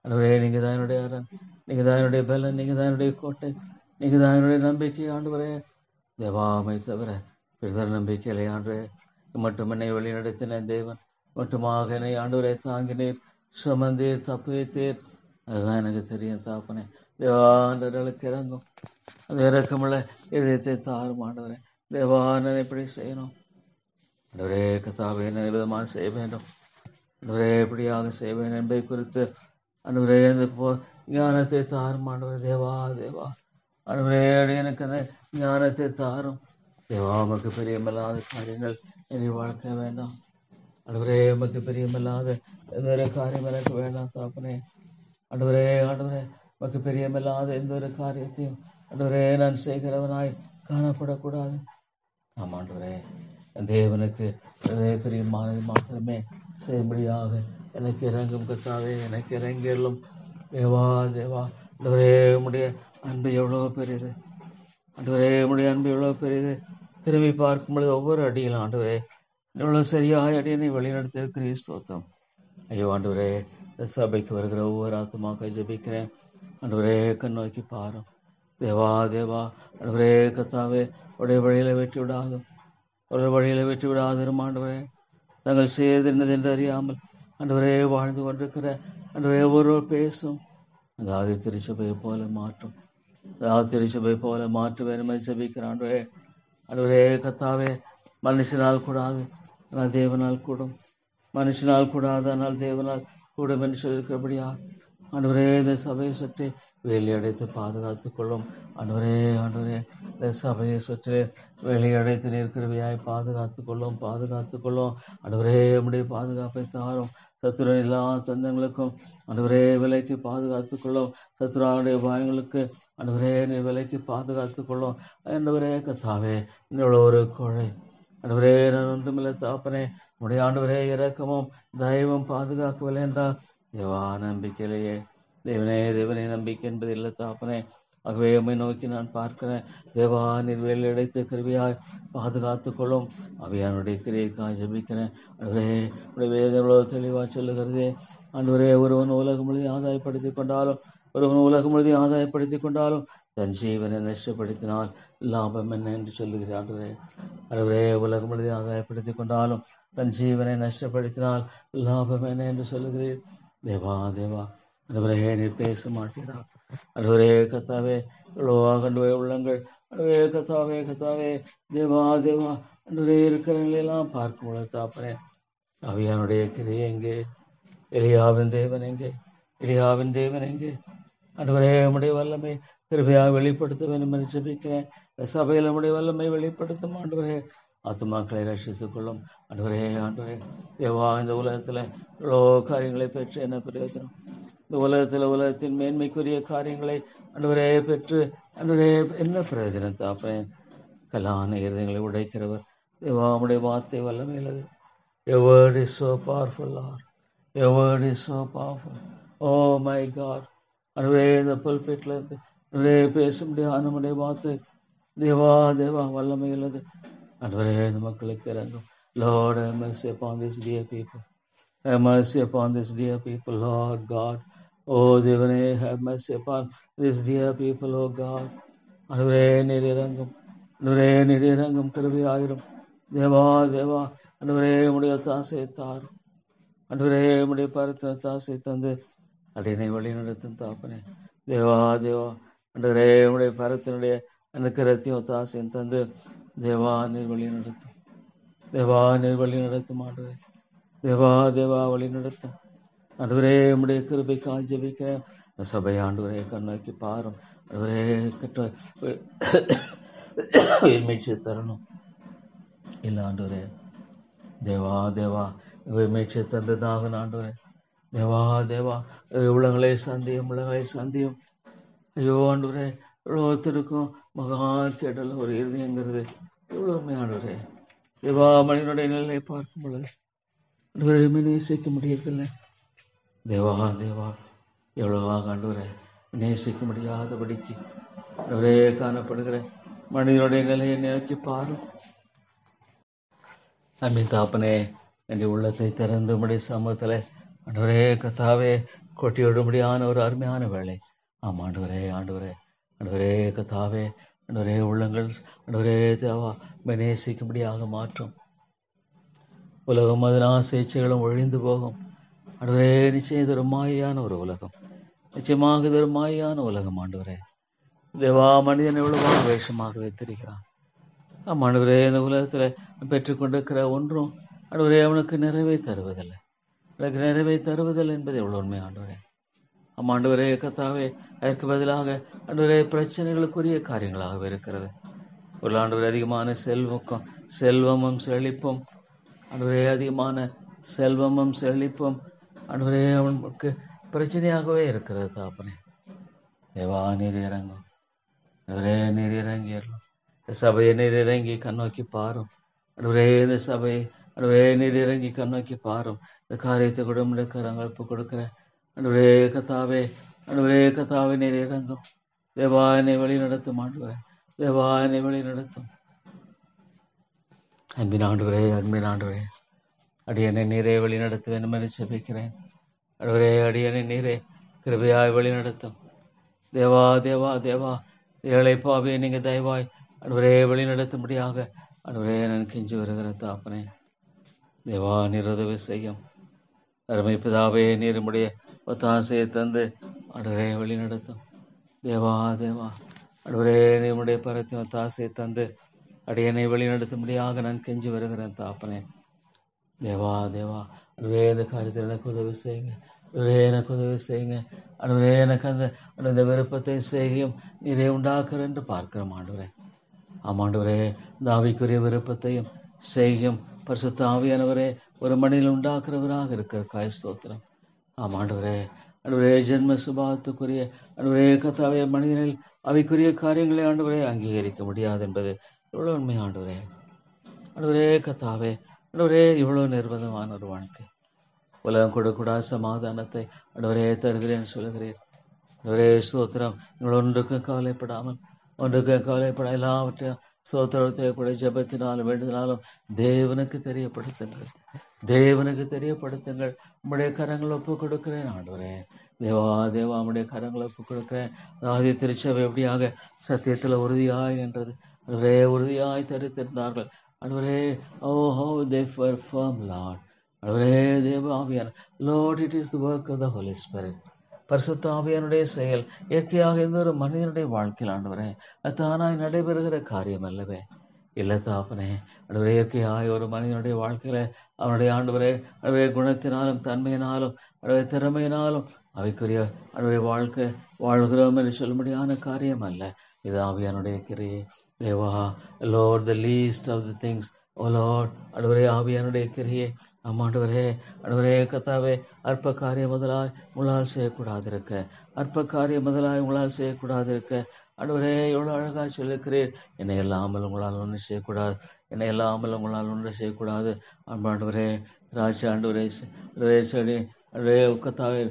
ஆண்டவரே, நீங்க தான் என்னுடைய அரண், நீங்க தான் என்னுடைய பலன், நீங்க தான் என்னுடைய கோட்டை, நீங்க தான் என்னுடைய நம்பிக்கை. ஆண்டவரே தேவாமை தவிர பிறர் நம்பிக்கையிலே ஆண்டவரே மட்டும் என்னை வழி நடத்தின தேவன், மட்டுமாக என்னை ஆண்டவரே தாங்கினீர், சுமந்தீர், தப்புவித்தீர். அதுதான் எனக்கு தெரியும் தாப்பனே. தேவாண்டவர்களுக்கு இறங்கும். அந்த இறக்கமுள்ள இதயத்தை தாரும் ஆண்டவரே. தேவான எப்படி செய்யணும் ஆண்டவரே கர்த்தாவே, என்ன விதமாக செய்ய வேண்டும் ஆண்டவரே, எப்படியாக செய்ய வேண்டும் என்பதை குறித்து ஆண்டவரே அந்த ஞானத்தை தாரும் ஆண்டவரே. தேவா தேவா ஆண்டவரே, எனக்கு அந்த ஞானத்தை தாரும். தேவா, உமக்கு பிரியமில்லாத காரியங்கள் என்னை வாழ்க்க வேண்டாம் ஆண்டவரே. உமக்கு பிரியமில்லாத எந்த ஒரு காரியம் எனக்கு வேண்டாம் தாப்பனே. ஆண்டவரே ஆண்டவரே, உமக்கு பிரியமில்லாத எந்த ஒரு காரியத்தையும் ஆண்டவரே நான் செய்கிறவனாய் காணப்படக்கூடாது. ஆமாண்டவரே, தேவனுக்கு பிரியமானது மாத்திரமே செய்யும்படியாக எனக்கு இறங்கும் கர்த்தாவே, எனக்கு இறங்கியலும். தேவா தேவா ஆண்டவரே, உம்முடைய அன்பு எவ்வளோ பெரியது ஆண்டவரே, உம்முடைய அன்பு எவ்வளோ பெரியது. திரும்பி பார்க்கும் பொழுது ஒவ்வொரு அடியிலும் ஆண்டவரே எவ்வளோ சரியாக அடியனை வழிநடத்திருக்கிற ஸ்தோத்திரம். ஐயோ ஆண்டவரே, இந்த சபைக்கு வருகிற ஒவ்வொரு ஆத்துமாக்கை ஜெபிக்கிறேன். ஆண்டவரே கண் நோக்கி பாரும். தேவா தேவா ஆண்டவரே கர்த்தாவே, உடைய வழியில வெற்றி விடாதும், ஒரு வழியில வெற்றி விடாதிரும் ஆண்டவரே. நாங்கள் செய்வது என்னதென்று அறியாமல் ஆண்டவரே வாழ்ந்து கொண்டிருக்கிற ஆண்டவரே ஒருவர் பேசும். அதாவது திருச்சபையை போல மாற்றும், அதாவது திருச்சபை போல மாற்று வேறுமை ஜெபிக்கிற ஆண்டவரே. ஆண்டவரே கர்த்தாவே, மனுஷனால் கூடாது ஆனால் தேவனால் கூடும், மனுஷனால் கூடாது ஆனால் தேவனால் கூடும் என்று சொல்லியிருக்கிறபடியா ஆண்டவரே, இந்த சபையை சுற்றி வேலி அடைத்து பாதுகாத்துக் கொள்ளும் ஆண்டவரே. ஆண்டவரே, இந்த சபையை சுற்றி வேலி அடைத்து நிற்கிறவையாய் பாதுகாத்துக் கொள்ளும், பாதுகாத்துக் கொள்ளும் ஆண்டவரே. நம்முடைய பாதுகாப்பை தாரும். சத்துரு எல்லா தந்தங்களுக்கும் ஆண்டவரே விலைக்கு பாதுகாத்துக் கொள்ளும். சத்துருடைய பயங்களுக்கு ஆண்டவரே நீ விலைக்கு பாதுகாத்துக் கொள்ளும் ஆண்டவரே. கர்த்தாவே, இன்னொரு ஒரு கோழை ஆண்டவரே, நான் ஒன்றுமில்லை தாப்பனே. உடைய ஆண்டவரே இரக்கமும் தயவும் பாதுகாக்கவில்லை என்றால் தேவா நம்பிக்கையிலேயே தேவனே தேவனே நம்பிக்கை என்பது இல்லை தாப்பனே. ஆகவே உம்மை நோக்கி நான் பார்க்கிறேன். தேவா, நீர் வேலை அடைத்து கிருபையாய் பாதுகாத்துக் கொள்ளும். அவையானுடைய கிரியைக்காய் ஜெபிக்கிறேன். ஆண்டவரே, உடைய வேதம் எவ்வளவு தெளிவாக சொல்லுகிறதே ஆண்டவரே. ஒருவன் உலகம் முழுதி ஆதாயப்படுத்திக் கொண்டாலும், ஒருவன் உலகம் முழுதி ஆதாயப்படுத்திக் கொண்டாலும் தன் ஜீவனை நஷ்டப்படுத்தினால் லாபம் என்ன என்று சொல்லுகிறேன் ஆண்டவரே. ஆண்டவரே, உலகம் முழுதி ஆதாயப்படுத்திக் கொண்டாலும் தன் ஜீவனை நஷ்டப்படுத்தினால் லாபம் என்ன என்று சொல்லுகிறேன். தேவா தேவா ஆண்டவரே, நீர் பேச மாட்டீரா ஆண்டவரே. கர்த்தாவே, எவ்வளோ ஆகண்டுவே உள்ளங்கள் ஆண்டவரே. கர்த்தாவே கர்த்தாவே, தேவா தேவா ஆண்டவரே, இருக்கிற நிலையெல்லாம் பார்க்கும் பொழுது தாப்பனே, அவையானுடைய கிரியை எங்கே, எலியாவின் தேவன் எங்கே, எலியாவின் தேவன் எங்கே ஆண்டவரே. உம்முடைய வல்லமை கிருபையாக வெளிப்படுத்த வேண்டும் என்று ஜெபிக்கிறேன். சபையில் நம்முடைய வல்லமை வெளிப்படுத்தும் ஆண்டவரே. ஆத்துமாக்களை ரட்சித்துக் கொள்ளும் ஆண்டவரே. ஆண்டவரே தேவா, இந்த உலகத்தில் எவ்வளோ காரியங்களை பெற்று என்ன பிரயோஜனம், இந்த உலகத்தின் மேன்மைக்குரிய காரியங்களை ஆண்டவரே பெற்று ஆண்டவரே என்ன பிரயோஜனம் தாப்பனே. கலான இருதயங்களை உடைக்கிறவர் தேவா, உம்முடைய வார்த்தை வல்லமையுள்ளது. Your word is so powerful, Lord. Your word is so powerful. Oh my God. ஆண்டவரே, இந்த புல்பிட்ல இருந்து ஆண்டவரே பேச முடியாத நம்முடைய வார்த்தை தேவா தேவா வல்லமையுள்ளது ஆண்டவரே. இந்த மக்களுக்கு இறங்கும். Lord, have mercy upon this dear people. Have mercy upon this dear people, Lord God. Oh தேவனே, have mercy upon this dear people, oh God. ஆண்டவரே, நீர் இறங்கும். ஆண்டவரே, நீர் இறங்கும். கிருபையாயிரும். தேவா தேவா ஆண்டவரே, உம்முடைய தாசை தாரும் ஆண்டவரே. உம்முடைய பரிசுத்த தாசை தந்து அடியனை வழி நடத்தும் தாப்பனே. தேவா தேவா ஆண்டவரே, உம்முடைய பரத்தினுடைய அந்த கரத்தையும் தாசையும் தந்து தேவா நீர் வழி நடத்தும். தேவா நீர் வழி நடத்தும் ஆண்டவரே. தேவா தேவா வழி நடத்தும் ஆண்டவரே. உம்முடைய கிருபைக்காய் ஜெபிக்கிறேன். சபை ஆண்டவரே கண்ணோக்கி பாரும் ஆண்டவரே. மீட்சி தரணும் இல்லை ஆண்டவரே. தேவா தேவா மீட்சி தந்ததாக ஆண்டவரே. தேவா தேவா, உள்ளங்களை சந்தியும், உள்ளங்களை சந்தியும். ஐயோ ஆண்டவரே, ஒருத்தருக்கும் மகா கேடல் ஒரு இறுதிங்கிறது எவ்வளோ ஆண்டவரே. தேவா, மனிதனுடைய நிலையை பார்க்கும் பொழுது ஆண்டவரை நேசிக்க முடியவில்லை. தேவா தேவா, எவ்வளவாக ஆண்டவரை நேசிக்க முடியாதபடிக்கு ஆண்டவரே காணப்படுகிற மனிதனுடைய நிலையை நோக்கி பாரும். அன்பின் தாப்பனே, என்னுடைய உள்ளத்தை திறந்து உடைய சமூகத்தில் ஆண்டவரே கத்தாவே கொட்டிவிடும்படியான ஒரு அருமையான வேலை. ஆண்டவரே ஆண்டவரே ஆண்டவரே கத்தாவே, ஆண்டவரே உள்ளங்கள் ஆண்டவரே தேவா நேசிக்கும்படியாக மாற்றும். உலகம் அதன் ஆசைச்சைகளும் ஒழிந்து போகும். ஆண்டவரே, நிச்சயம் இது ஒரு மாயான ஒரு உலகம். நிச்சயமாக இது ஒரு மாயான உலகம். ஆண்டவரே தேவா, மனிதன் எவ்வளவாக வேஷமாக வைத்திருக்கிறான். ஆண்டவரே, இந்த உலகத்தில் பெற்றுக்கொண்டிருக்கிற ஒன்றும் ஆண்டவரே அவனுக்கு நிறைவே தருவதில்லை. எனக்கு நிறைவே தருவதில்லை என்பது எவ்வளோ உண்மை. ஆண்டவரே ஆண்டவரே கத்தாவே, அதற்கு பதிலாக ஆண்டவரே பிரச்சனைகளுக்குரிய காரியங்களாகவே இருக்கிறது. ஒரு ஆண்டவரே அதிகமான செல்வமும் செழிப்பும் ஆண்டவரே அதிகமான செல்வமும் செழிப்பும் ஆண்டவரே அவனுக்கு பிரச்சனையாகவே இருக்கிறது. தாப்பனே தேவா, நீர் இறங்கும். ஆண்டவரே நீர் இறங்கிடலாம். இந்த சபையை நீர் இறங்கி கண்ணோக்கி பாரும். ஆண்டவரே இந்த சபையை ஆண்டவரே நீர் இறங்கி கண்ணோக்கி பாரும். இந்த காரியத்தை கூட கரங்களுக்கு கொடுக்கிறேன். ஆண்டவரே கத்தாவே, ஆண்டவரே கத்தாவே நீர் இறங்கும். தேவா, என்னை வழி நடத்தும். ஆண்டவரே தேவா, என்னை வழி நடத்தும். அன்பின் ஆண்டவரே, அன்பின் ஆண்டவரே, அடியனை நீரே வழி நடத்த வேண்டும் என்று ஜெபிக்கிறேன். ஆண்டவரே, அடியனை நீரே கிருபையாய் வழி நடத்தும். தேவா தேவா தேவா, ஏழை பாவியை நீங்க தயவாய் ஆண்டவரே வழி நடத்தும்படியாக ஆண்டவரே நான் கெஞ்சி வருகிற தாப்பனே. தேவா, நீர் உதவி செய்யும். அருமை பிதாவே, நீருடைய ஒத்தாசையை தந்து ஆண்டவரே வழி நடத்தும். தேவா தேவா, ஆண்டவரே நீருடைய பரத்தின் ஒத்தாசையை தந்து அடியனை வழி நடத்தும்படியாக நான் கெஞ்சி வருகிறேன் தாப்பனே. தேவா தேவா, ஆண்டவரே இந்த காரியத்தில் எனக்கு உதவி செய்யுங்க. எனக்கு உதவி செய்யுங்க. ஆண்டவரே எனக்கு அந்த விருப்பத்தை செய்யும் நீரே உண்டாக்குற என்று பார்க்கிறோம். ஆண்டவரே ஆமாண்டவரே, இந்த ஆவிக்குரிய விருப்பத்தையும் செய்யும் பரிசுத்த ஆவியானவரே ஒரு மனிதன் உண்டாக்குறவராக இருக்கிற காய் ஸ்தோத்திரம். ஆமாண்டவரே, ஆண்டவரே ஜென்ம சுபாவத்துக்குரிய ஆண்டவரே கத்தாவே மனிதனில் அவைக்குரிய காரியங்களை ஆண்டவரே அங்கீகரிக்க முடியாது என்பது இவ்வளோ உண்மை. ஆண்டவரே ஆண்டவரே கத்தாவே, ஆண்டவரே இவ்வளோ நிர்பந்தமான ஒரு வாழ்க்கை. உலகம் கொடுக்கூடாத சமாதானத்தை ஆண்டவரே தருகிறேன் சொல்லுகிறேன். ஆண்டவரே ஸ்தோத்திரம். நீங்கள் ஒன்றுக்கும் கவலைப்படாமல் எல்லாவற்றையும் சோத்திரத்தை கூட ஜெபத்தினாலும் வேண்டுதலாலும் தேவனுக்கு தெரியப்படுத்துங்கள். உம்முடைய கரங்களை ஒப்பு கொடுக்கிறேன். ஆண்டவரே தேவா தேவா, உம்முடைய கரங்களை ஒப்பு கொடுக்கிறேன். ஆதி திருச்சபை எப்படியாக சத்தியத்தில் உறுதியாய் நின்றது. ஆண்டவரே உறுதியாய் தரித்திருந்தார்கள். ஆண்டவரே, ஓ how they were firm, Lord. ஆண்டவரே தேவ ஆவியான Lord, it is the work of the Holy Spirit. பரிசுத்த ஆவியானுடைய செயல் இயற்கையாக இருந்த ஒரு மனிதனுடைய வாழ்க்கையில் ஆண்டவரே அது தானாய் நடைபெறுகிற காரியம் அல்லவே இல்லை தாப்பனே. ஆண்டவரே இயற்கையாய் ஒரு மனிதனுடைய வாழ்க்கையில அவனுடைய ஆண்டவரே குணத்தினாலும் தன்மையினாலும் திறமையினாலும் அவைக்குரிய ஆண்டவரே வாழ்க்கை வாழ்கிறோம் என்று சொல்லும்படியான காரியம் அல்ல. இது ஆவியானுடைய கிரியை. தேவா, Lord, the least of the things, O Lord, ஆண்டவரே ஆவியானுடைய கிரியை. ஆமாண்டவரே ஆண்டவரே கத்தாவே, அற்ப காரியம் முதலாய் உங்களால் செய்யக்கூடாதிருக்க, ஆண்டவரே எவ்வளோ அழகாக சொல்லியிருக்கிறேன். என்னை இல்லாமல் உங்களால் ஒன்றும் செய்யக்கூடாது. ஆண்டவரே திராட்சை ஆண்டவரே செடி ஆண்டவரே கத்தாவே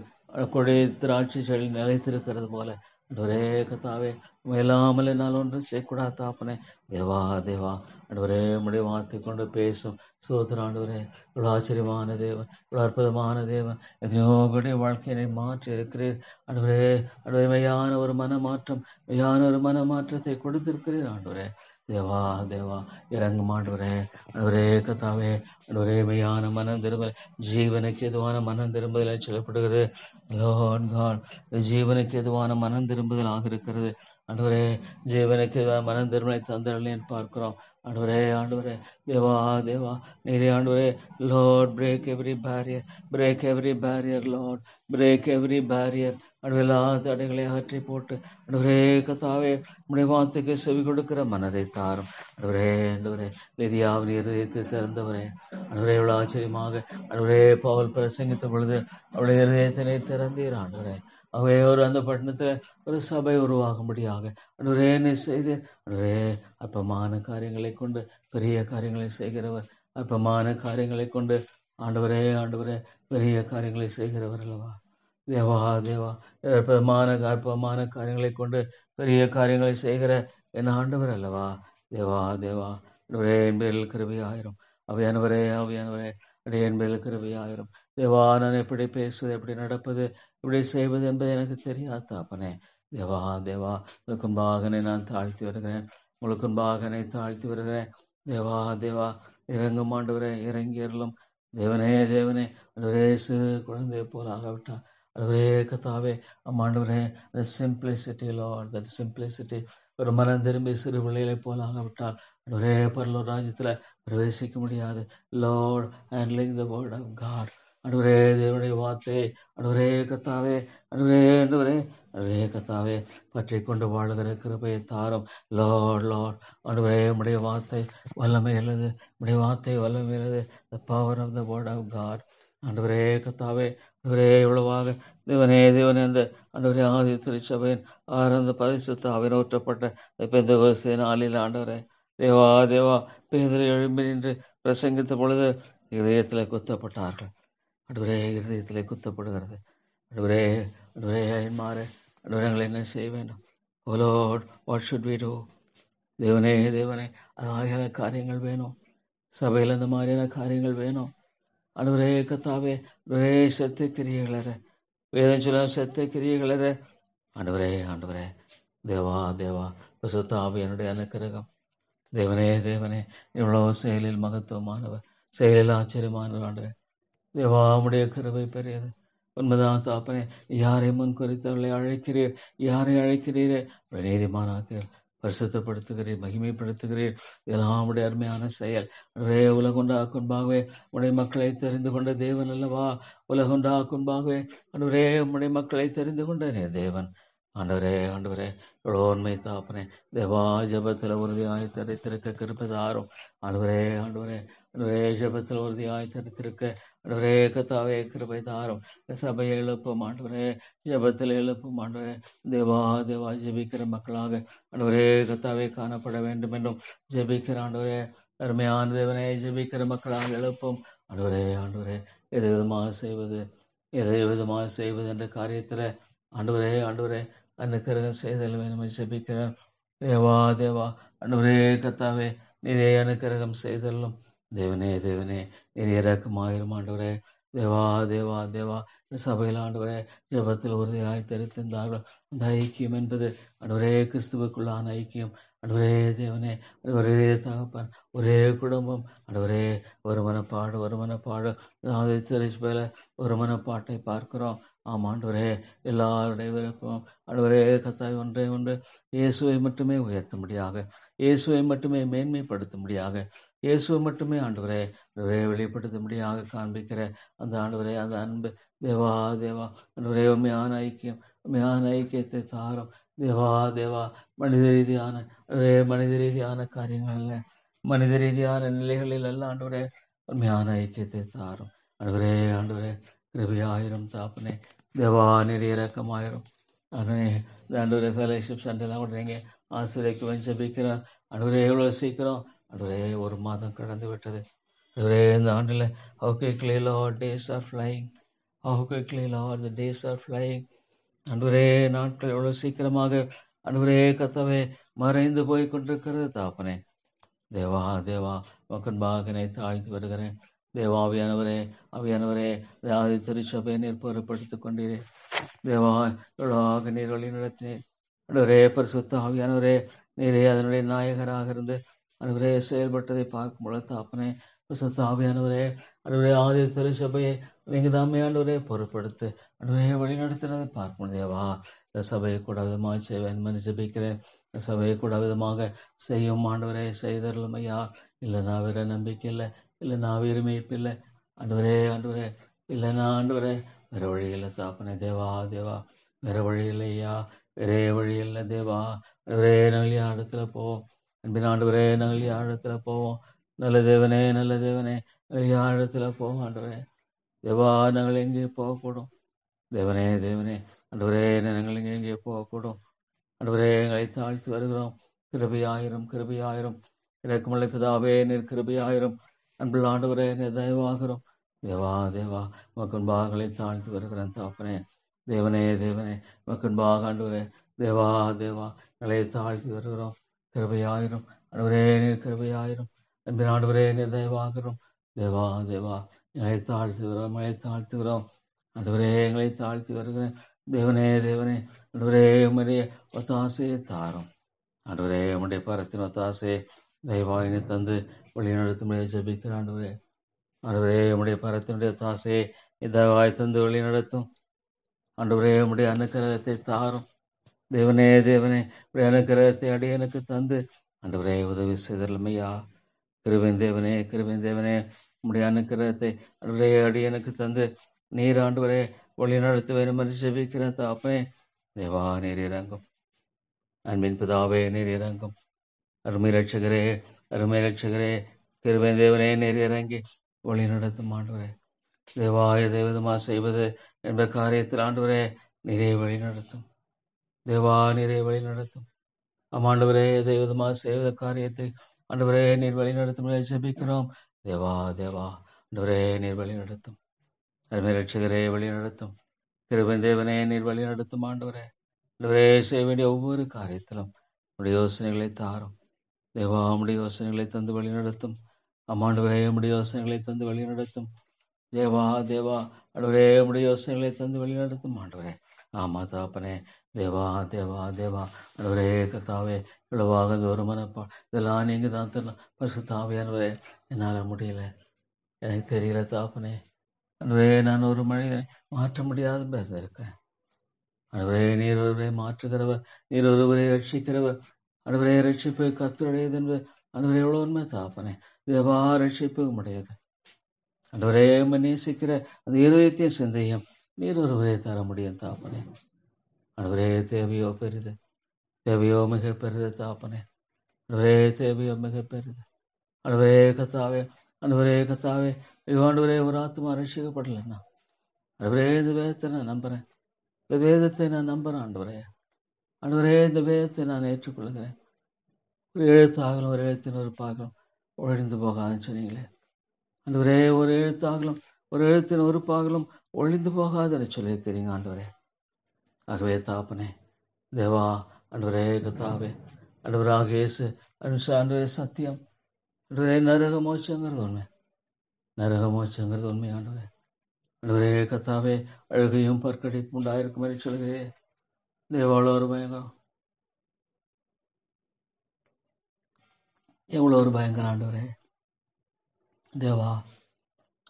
கொடி திராட்சை செடி நிலைத்திருக்கிறது போல ஆண்டவரே கத்தாவே இல்லாமல் என்னால் ஒன்றும் செய்யக்கூடாது தாப்பனே. தேவா தேவா, ஆண்டவரே உம்முடைய வார்த்தை கொண்டு பேசும் சோதரன். ஆண்டவரே இவ்வளோ ஆச்சரியமான தேவன், இவ்வளோ அற்புதமான தேவன், எத்தனையோ பேருடைய வாழ்க்கையை மாற்றி இருக்கிறீர். ஆண்டவரே மெய்யான ஒரு மனமாற்றத்தை கொடுத்திருக்கிறீர். ஆண்டவரே தேவா தேவா இறங்கும். ஆண்டவரே கத்தாவே, ஆண்டவரே மெய்யான மனம் திரும்பல், ஜீவனுக்கு எதுவான மனம் திரும்புதல் சொல்லப்படுகிறது. ஜீவனுக்கு எதுவான மனம் திரும்புதலாக இருக்கிறது. ஆண்டவரே ஜீவனுக்கு மனம் திருமலை தந்தரலேன்னு பார்க்கிறோம். ஆண்டவரே தேவா தேவா நீரே ஆண்டவரே. Lord break every barrier Lord, break every barrier. எல்லா தடைகளை அகற்றி போட்டு ஆண்டவரே கத்தாவே உடைய வார்த்தைக்கு செவி கொடுக்கிற மனதை தாரும். ஆண்டவரே லிதியாவின் இருதயத்தை திறந்தவரே, ஆண்டவரே இவ்வளவு ஆச்சரியமாக ஆண்டவரே பவுல் பிரசங்கித்த பொழுது அவருடைய இருதயத்தினை திறந்தீர் ஆண்டவரே. அவை அந்த பட்டணத்துல ஒரு சபை உருவாகும்படியாக ஆண்டவரே நீ செய்து ஆண்டவரே அற்பமான காரியங்களை கொண்டு பெரிய காரியங்களை செய்கிறவர், அற்பமான காரியங்களை கொண்டு ஆண்டவரே பெரிய காரியங்களை செய்கிறவர் அல்லவா தேவா தேவா. அற்பமான காரியங்களை கொண்டு பெரிய காரியங்களை செய்கிற என் ஆண்டவர் அல்லவா தேவா தேவா. ஆண்டவரே என் பேரில் கிருபையாயிரும். அவையானவரே அடைய என் பேரில் கிருபையாயிரும் தேவா. நான் எப்படி பேசுவது, எப்படி நடப்பது, எப்படி செய்வது என்பது எனக்கு தெரியாது தாப்பனே. தேவா உங்களுக்குன்பாகனை நான் தாழ்த்தி வருகிறேன், உங்களுக்குன்பாகனை தாழ்த்தி வருகிறேன். தேவா இறங்கும் ஆண்டவரே, இறங்கியறலும் தேவனே ஆண்டவரே. சிறு குழந்தையை போல ஆகவிட்டார் ஆண்டவரே கத்தாவே. ஆண்டவரே the simplicity Lord, that simplicity. ஒரு மனம் திரும்பி சிறு பிள்ளைகளை போல ஆகவிட்டால் ஆண்டவரே பரலோக ராஜ்யத்துல பிரவேசிக்க முடியாது. Lord handling the word of God. ஆண்டவரே தேவனுடைய வார்த்தை ஆண்டவரே கத்தாவே கத்தாவே பற்றி கொண்டு வாழுகிற கிருபையை தாரும். லார்ட் ஆண்டவரே உடைய வார்த்தை வல்லமை அல்லது உடைய வார்த்தை வல்லமை அல்லது the power of the word of God. ஆண்டவரே கத்தாவே இவ்வளவாக தேவனே அந்த ஆண்டவரே ஆதி திருச்சபையின் ஆரந்த பரிசுத்த அவர் ஊற்றப்பட்ட பெந்தெகோஸ்தே நாளில் ஆண்டவரே தேவா பேதரை எழும்பி நின்று பிரசங்கித்த பொழுது இதயத்தில் குத்தப்பட்டார்கள். ஆண்டவரே இருதயத்திலே குத்தப்படுகிறது. ஆண்டவரே மாறு ஆண்டவரே எங்களை என்ன செய்ய வேண்டும்? Oh Lord, what should we do? தேவனே அது மாதிரியான காரியங்கள் வேணும். சபையில் அந்த மாதிரியான காரியங்கள் வேணும். ஆண்டவரே கத்தாவே செத்த கிரியைகளற வேதம் சொல்ல செத்த கிரியைகளற ஆண்டவரே தேவா பசுத்தாவி என்னுடைய அனுக்கிரகம். தேவனே இவ்வளவு செயலில் மகத்துவமானவர், செயலில் ஆச்சரியமானவர் ஆண்டவரே. தேவா உம்முடைய கிருபை பெரியது. உண்மைதான் தாப்பனே. யாரை முன் குறித்தவர்களை அழைக்கிறீர், யாரை அழைக்கிறீரே நீதிமானாக்கிறீர், பரிசுத்தப்படுத்துகிறீர், மகிமைப்படுத்துகிறீர். இதெல்லாம் உடைய அருமையான செயல். உலகுண்டாக்குன்பாகவே உடைய மக்களை தெரிந்து கொண்ட தேவன் அல்லவா? உலகுண்டாக்குன்பாகவே ஆண்டவரே உடைய மக்களை தெரிந்து கொண்ட தேவன். ஆண்டவரே இவ்வளோ உண்மை தாப்பனே. தேவா ஜபத்தில் உறுதியாய் தரித்திருக்க கிருபைதாரும். ஆண்டவரே ஜபத்தில் உறுதியாய் தரித்திருக்க ஆண்டவரே கத்தாவே கிருபைதாரும். சபையை எழுப்பும் ஆண்டவரே, ஜபத்தில் எழுப்பும் ஆண்டவரே. தேவா ஜெபிக்கிற மக்களாக ஆண்டவரே கத்தாவே காணப்பட வேண்டும் என்றும் ஜெபிக்கிற ஆண்டவரே அருமையான தேவனே ஜெபிக்கிற மக்களாக எழுப்பும் ஆண்டவரே. எது விதமாக செய்வது என்ற காரியத்தில் ஆண்டவரே அனுக்கிரகம் செய்தல் வேணும் ஜெபிக்கிறேன். தேவா ஆண்டவரே கத்தாவே நீரே அனுக்கிரகம் செய்தல்லும். தேவனே நீர் இறக்கமாயிரும் ஆண்டவரே. தேவா சபையில் ஆண்டவரே ஜபத்தில் உறுதியாய் தெரிந்திருந்தார்கள். அந்த ஐக்கியம் என்பது ஆண்டவரே கிறிஸ்துவுக்குள்ளான ஐக்கியம். ஆண்டவரே தேவனே ஒரே தகப்பன், ஒரே குடும்பம். ஆண்டவரே ஒரு மனப்பாடு போல ஒரு மனப்பாட்டை பார்க்கிறோம். ஆமாண்டவரே எல்லாருடைய விருப்பம் ஆண்டவரே கத்தாய் ஒன்று இயேசுவை மட்டுமே உயர்த்தும்படியாக, இயேசுவை மட்டுமே மேன்மைப்படுத்தும்படியாக, இயேசுவை மட்டுமே ஆண்டவரே வெளிப்படுத்தும்படியாக காண்பிக்கிற அந்த ஆண்டவரே அந்த அன்பு. தேவா ஆண்டவரே உண்மையான ஐக்கியத்தை தாரும். தேவா மனித ரீதியான காரியங்கள் அல்ல, மனித ரீதியான நிலைகளில் அல்ல ஆண்டவரே உண்மையான ஐக்கியத்தை தாரும். ஆண்டவரே கிருபையாயிரம் தாப்பனே. தேவா நீர் இறக்கமாயிரும். ஆண்டவரே ஃபெலோஷிப் சண்டெல்லாம் விடுறீங்க, ஆசிரியக்கு ஜெபிக்கிறேன் ஆண்டவரே. எவ்வளோ சீக்கிரம் ஆண்டவரே ஒரு மாதம் கடந்து விட்டது ஆண்டவரே. இந்த ஆண்டில் how quickly Lord days are flying, how quickly Lord the days are flying. ஆண்டவரே நாட்கள் எவ்வளோ சீக்கிரமாக ஆண்டவரே கத்தாவே மறைந்து போய் கொண்டிருக்கிறது தாப்பனே. தேவா மக்கன்பாகனை தாழ்த்தி வருகிறேன். தேவாவியானவரே ஆதி திருச்சபையை நீர் பொறுப்படுத்திக் கொண்டீரே. தேவா எவ்வளவாக நீர் வழி நடத்தினீர் ஆண்டவரே. பரிசுத்த ஆவியானவரே நீரே அதனுடைய நாயகராக இருந்து ஆண்டவரே செயல்பட்டதை பார்க்கும் பொழுது தாப்பனே சுத்தாவியானவரே ஆண்டவரே ஆதி திருச்சபையை நீங்க தாமே ஆண்டவரே பொறுப்படுத்து ஆண்டவரே வழி நடத்தினதை பார்க்கணும் தேவா. இந்த சபையை கூட விதமாக செய்வேன் ஜெபிக்கிறேன். இந்த சபையை கூட விதமாக செய்யும் ஆண்டவரே செய்தரலும் ஐயா. இல்லைனா வேற நம்பிக்கை இல்லை, இல்லைனா வேறு மீட்பு இல்லை ஆண்டவரே. ஆண்டவரே இல்லைனா ஆண்டவரே வேற வழி இல்லை தாப்பனே தேவா. தேவா வேற வழி இல்லை ஐயா, வேறே வழி இல்லை தேவா. ஆண்டவரே நாங்கள் யாரிடத்துல போவோம் அன்பின் ஆண்டவரே, நாங்கள் யாரிடத்துல போவோம் நல்ல தேவனே, நல்ல தேவனே நாங்கள் யாரிடத்துல போவோம் ஆண்டவரே. தேவா நாங்கள் எங்கே போகக்கூடும் தேவனே, தேவனே ஆண்டவரே நாங்கள் எங்கே போகக்கூடும் ஆண்டவரே. எங்களை தாழ்த்தி வருகிறோம். கிருபையாயிரம் கிருபையாயிரம் இறக்குமலை பிதாவே நீர் கிருபையாயிரம் அன்புள்ள ஆண்டவரே நீர் தயவாகிறோம் தேவா. தேவா மக்கள் பாகங்களை தாழ்த்தி வருகிறேன் தாப்பனே. தேவனே, தேவனே மக்கள் பாக ஆண்டவரே தேவா. தேவா எங்களை தாழ்த்தி வருகிறோம். கிருபையாயிரம் ஆண்டவரே நீர் கிருபையாயிரம் அன்பின் ஆண்டவரே நீர் தயவாகிறோம் தேவா. தேவா எங்களை தாழ்த்துகிறோம், எங்களை தாழ்த்துகிறோம் ஆண்டவரே, எங்களை தாழ்த்தி வருகிறேன் தேவனே. தேவனே ஆண்டவரே உம்முடைய ஒத்தாசையை தாரும் ஆண்டவரே. உம்முடைய பரத்தின் ஒத்தாசையை தயவாயினை தந்து வழி நடத்தும்படியாக ஜெபிக்கிற ஆண்டவரே. ஆண்டவரே உம்முடைய பரத்தினுடைய ஒத்தாசையை தயவாய் தந்து வழி நடத்தும் ஆண்டவரே. உம்முடைய அனுக்கிரகத்தை தாரும் தேவனே. தேவனே உடைய அனுக்கிரகத்தை அடியனுக்கு தந்து ஆண்டவரே உதவி செய்தருளுமையா. கிருபையின் தேவனே, கிருபையின் தேவனே உம்முடைய அனுக்கிரகத்தை ஆண்டவரே அடியனுக்கு தந்து நீர் ஆண்டவரே வழி நடத்த வேண்டும் என்று ஜெபிக்கிற தாப்பே. தேவா நீர் இறங்கும் அன்பின் பிதாவே நீர் இறங்கும். அருமை ரட்சகரே, அருமை ரட்சகரே கிருபையின் தேவனே நீர் இறங்கி வழி நடத்தும் ஆண்டவரே. தேவா எதை விதமாக செய்வது என்ற காரியத்தில் ஆண்டவரே நீரே வழி நடத்தும் தேவா. நீரே வழி நடத்தும் ஆமாண்டவரே. எதை விதமாக செய்வத காரியத்தை ஆண்டவரே நீர் வழி நடத்தும் ஜெபிக்கிறோம் தேவா. தேவா ஆண்டவரே நீர் வழி நடத்தும். அருமை ரட்சகரே வழி நடத்தும். கிருபையின் தேவனே நீர் வழி நடத்தும் ஆண்டவரே. ஆண்டவரே செய்ய வேண்டிய ஒவ்வொரு காரியத்திலும் உடைய யோசனைகளை தாரும் தேவா. உடைய யோசனைகளை தந்து வழி நடத்தும் ஆமாண்டவரே. உடைய யோசனைகளை தந்து வழி நடத்தும் தேவா. தேவா ஆண்டவரே உடைய யோசனைகளை தந்து வழி நடத்தும் ஆண்டவரே. ஆமா தாப்பனே. தேவா, தேவா, தேவா ஆண்டவரே கத்தாவே இவ்வளவாக ஒரு மனப்பா இதெல்லாம் நீங்க தான் தரலாம் பரிசுத்தாவியானவரே. என்னால் முடியல, எனக்கு தெரியல தாப்பனே. ஆண்டவரே நான் ஒரு மனிதனை மாற்ற முடியாத இருக்கேன் ஆண்டவரே. நீர் ஒருவரை மாற்றுகிறவர், நீர் ஒருவரை ரட்சிக்கிறவர் ஆண்டவரே. ரட்சிப்பு கர்த்தருடையது என்பது ஆண்டவரே எவ்வளோ உண்மை தாப்பனே. தேவா ரட்சிப்பு உடையது ஆண்டவரே. நேசிக்கிற அந்த இருதயத்தையும் சிந்தையும் நீர் ஒருவரை தர முடியும் தாப்பனே. ஆண்டவரே தேவையோ பெரிது, தேவையோ மிக பெரிது தாப்பனே. ஆண்டவரே தேவையோ மிக பெரிது ஆண்டவரே கத்தாவே. ஆண்டவரே கத்தாவே ஆண்டவரே ஒரு ஆத்மா ரட்சிக்கப்படலன்னா ஆண்டவரே இந்த வேதத்தை நான் நம்புறேன், இந்த வேதத்தை நான் நம்புறேன் ஆண்டவரே. ஆண்டவரே இந்த வேதத்தை நான் ஏற்றுக்கொள்கிறேன். ஒரு எழுத்தாகலும் ஒரு எழுத்தின் ஒரு பாகலும் ஒழிந்து போகாதுன்னு சொன்னீங்களே ஆண்டவரே. ஒரு எழுத்தாகலும் ஒரு எழுத்தின் ஒரு பாகலும் ஒழிந்து போகாதுன்னு சொல்லியிருக்கிறீங்க ஆண்டவரே. ஆகவே தாப்பனே தேவா ஆண்டவரே கத்தாவே ஆண்டவராக இயேசு ஆண்டவரே சத்தியம் ஆண்டவரே. நரக மோட்சங்கிறது உண்மை, நரக மோட்சங்கிறது உண்மை ஆண்டவரே. ஆண்டவரே கத்தாவே அழுகையும் பற்கடிப்பும் உண்டாயிருக்கும் என்று சொல்கிறே தேவாவில் ஒரு பயங்கரம், எவ்வளோ ஒரு பயங்கரம் ஆண்டவரே. தேவா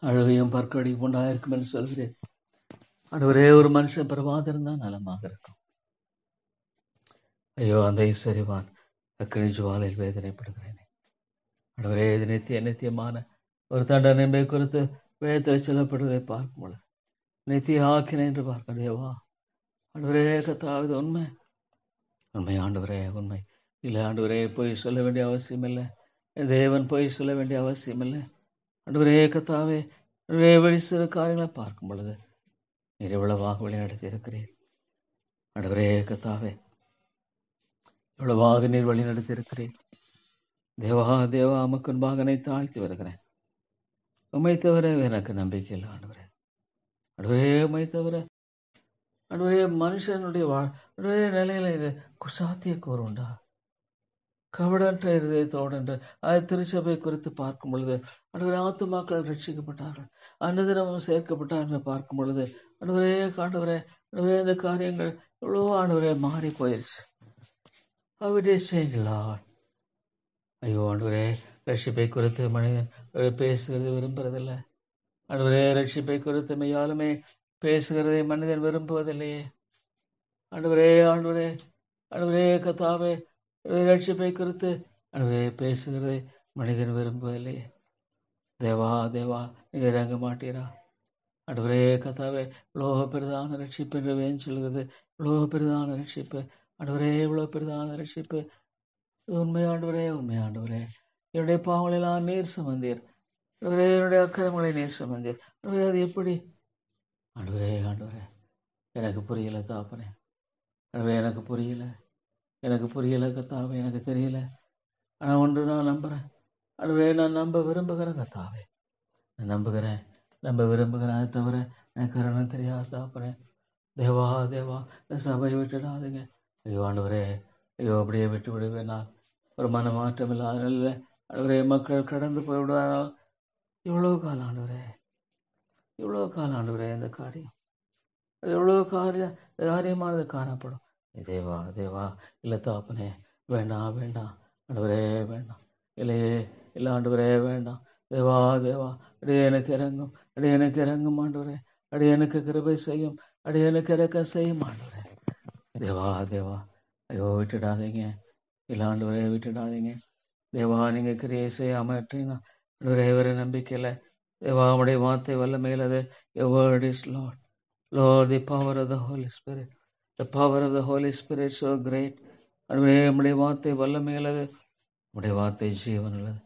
அழுகையும் பற்கடிப்பும் உண்டாயிருக்கும் என்று சொல்கிறேன் ஆண்டவரே. ஒரு மனுஷன் பிரபாதிருந்தான் நலமாக இருக்கும். ஐயோ அந்த ஐஸ்வர்யவான் அக்கினி ஜுவாலையில் வேதனைப்படுகிறேனே ஆண்டவரே. இது நித்தியமான ஒரு தண்டனை குறித்து வேதத்தில் சொல்லப்படுவதை பார்க்கும் பொழுது நித்திய ஆக்கினை என்று பார்க்க தேவா ஆண்டவரே கத்தாவது உண்மை, உண்மை ஆண்டவரே உண்மை. இல்லை ஆண்டவரே போய் சொல்ல வேண்டிய அவசியம் இல்லை, தேவன் போய் சொல்ல வேண்டிய அவசியம் இல்லை ஆண்டவரே கத்தாவே. வழி சில காரியங்களை பார்க்கும் பொழுது நீர் எவ்வளவாக வழிநடத்தி இருக்கிறீர் ஆண்டவரே கத்தாவே. எவ்வளவாக நீர் வழி நடத்தி இருக்கிறீர் தேவா. தேவா அமக்கு மகனை தாழ்த்தி வருகிறேன். உம்மை தவிர எனக்கு நம்பிக்கை இல்லை ஆண்டவரே. ஆண்டவரே உம்மை தவிர ஆண்டவரே மனுஷனுடைய ஆண்டவரே நிலையில இது சாத்தியக்கூறு உண்டா? கவடற்ற இருதயத்தோடு என்று திருச்சபை குறித்து பார்க்கும் பொழுது ஆண்டவரே ஆத்துமாக்கள் ரட்சிக்கப்பட்டார்கள், அன்னதினமும் சேர்க்கப்பட்டார்கள் பார்க்கும் பொழுது ஆண்டவரே ஆண்டவரே ஆண்டவரே இந்த காரியங்கள் எவ்வளோ ஆண்டவரே மாறி போயிடுச்சு. அவருடைய செய்யலாம் ஐயோ ஆண்டவரே ரட்சிப்பை குறித்து மனிதன் பேசுகிறது விரும்புறதில்லை. ஆண்டவரே, ரட்சிப்பை குறித்து மெய்யாலுமே பேசுகிறதை மனிதன் விரும்புவதில்லையே. ஆண்டவரே, ஆண்டவரே, ஆண்டவரே கத்தாவே, ரட்சிப்பை குறித்து ஆண்டவரே பேசுகிறதை மனிதன் விரும்புவதில்லையே. தேவா தேவா, நீங்க இறங்க மாட்டீரா? ஆண்டவரே கத்தாவே, இவ்வளோ பெரிதான ரட்சிப்பு என்று வேன் சொல்கிறது. இவ்வளோ பெரிதான ரட்சிப்பு ஆண்டவரே, இவ்வளோ பெரிதான ரட்சிப்பு. உண்மை ஆண்டவரே, உண்மை ஆண்டவரே. என்னுடைய பாவங்களெல்லாம் நீர் சுமந்தீர். ஆண்டவரே, என்னுடைய அக்கிரமங்களை நீர் சுமந்தீர். ஆண்டவரே, அது எப்படி? ஆண்டவரே, ஆண்டவரே, எனக்கு புரியல தாப்பனே. ஆண்டவரே, எனக்கு புரியல, எனக்கு புரியல கத்தாவே, எனக்கு தெரியல. ஆனால் ஒன்று நான் நம்புறேன். ஆண்டவரே, நான் நம்ப விரும்புகிறேன் கத்தாவே. நான் நம்புகிறேன், நம்ப விரும்புகிறேன். அதை தவிர எனக்கு காரணம் தெரியாது தாப்பனே. தேவா தேவா, இந்த சபையை விட்டுடாதுங்க. ஐயோ ஆண்டவரே, ஐயோ அப்படியே விட்டு விடுவேன். நான் ஒரு மனமாற்றம் இல்லாத நிலையில் ஆண்டவரே மக்கள் கடந்து போய்விடுவார்கள். இவ்வளோ காலம் ஆண்டவரே, இவ்வளோ காலம் ஆண்டவரே, இந்த காரியம் எவ்வளோ காரியமானது காணப்படும். தேவா தேவா, இல்லை தாப்பனே, வேண்டாம் வேண்டாம் ஆண்டவரே, வேண்டாம். இல்லையே, இல்லை ஆண்டவரே, வேண்டாம். தேவா தேவா, அடியே எனக்கு இறங்கும், அடியே எனக்கு இறங்கும் ஆண்டவரே. அடியே எனக்கு கிருபை செய்யும், அடியே எனக்கு இறக்க செய்யும் ஆண்டவரே. தேவா தேவா, ஐயோ விட்டுடாதீங்க, இல்லை ஆண்டவரே விட்டுடாதீங்க. தேவா, நீங்கள் கிரியை செய்யாமல் விட்டீங்கன்னா ஆண்டவரே, வேறு நம்பிக்கையில் தேவா, உடைய வார்த்தை வல்லமையிலது. Your word is Lord. Lord, the power of the Holy Spirit. The power of the Holy Spirit so great. ஆண்டவரே, உடைய வார்த்தை வல்லமையிலது. உடைய வார்த்தை ஜீவன் உள்ளது.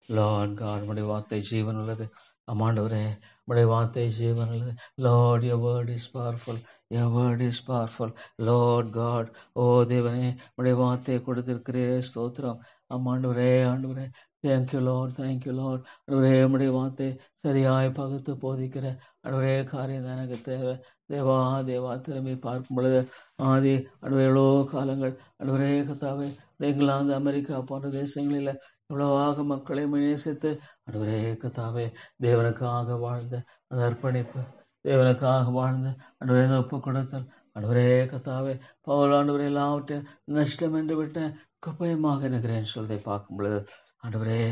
Lord God, உடைய வார்த்தை ஜீவன் உள்ளது. ஆமாண்டவரே, உடைய வார்த்தை ஜீவன் உள்ளது. Lord, your word is powerful. Your word is powerful. Lord God, ஓ தேவனே, உடைய வார்த்தையை கொடுத்திருக்கிறீரே, ஸ்தோத்திரம். ஆமாண்டவரே, ஆண்டவரே, தேங்க்யூ லார்ட், தேங்க்யூ லார்ட். ஆண்டவரே, உடைய வார்த்தை சரியாய் பகுத்து போதிக்கிற ஆண்டவரே காரியம் தான் எனக்கு தேவை. தேவா தேவா, திரும்பி பார்க்கும் பொழுது ஆதி ஆண்டவரே, எவ்வளோ காலங்கள் ஆண்டவரே கத்தாவே, இங்கிலாந்து அமெரிக்கா போன்ற தேசங்களில் இவ்வளவாக மக்களை நேசித்து ஆண்டவரே கத்தாவே, தேவனுக்காக வாழ்ந்த அந்த அர்ப்பணிப்பு, தேவனுக்காக வாழ்ந்த ஆண்டவரே ஒப்பு கொடுத்தல் ஆண்டவரே கத்தாவே, பவுல் ஆண்டவரே எல்லாவற்றையும் நஷ்டம் என்று விட்ட குப்பயமாக எண்ணுகிறேன் சொல்வதை பார்க்கும் பொழுது ஆண்டவரே,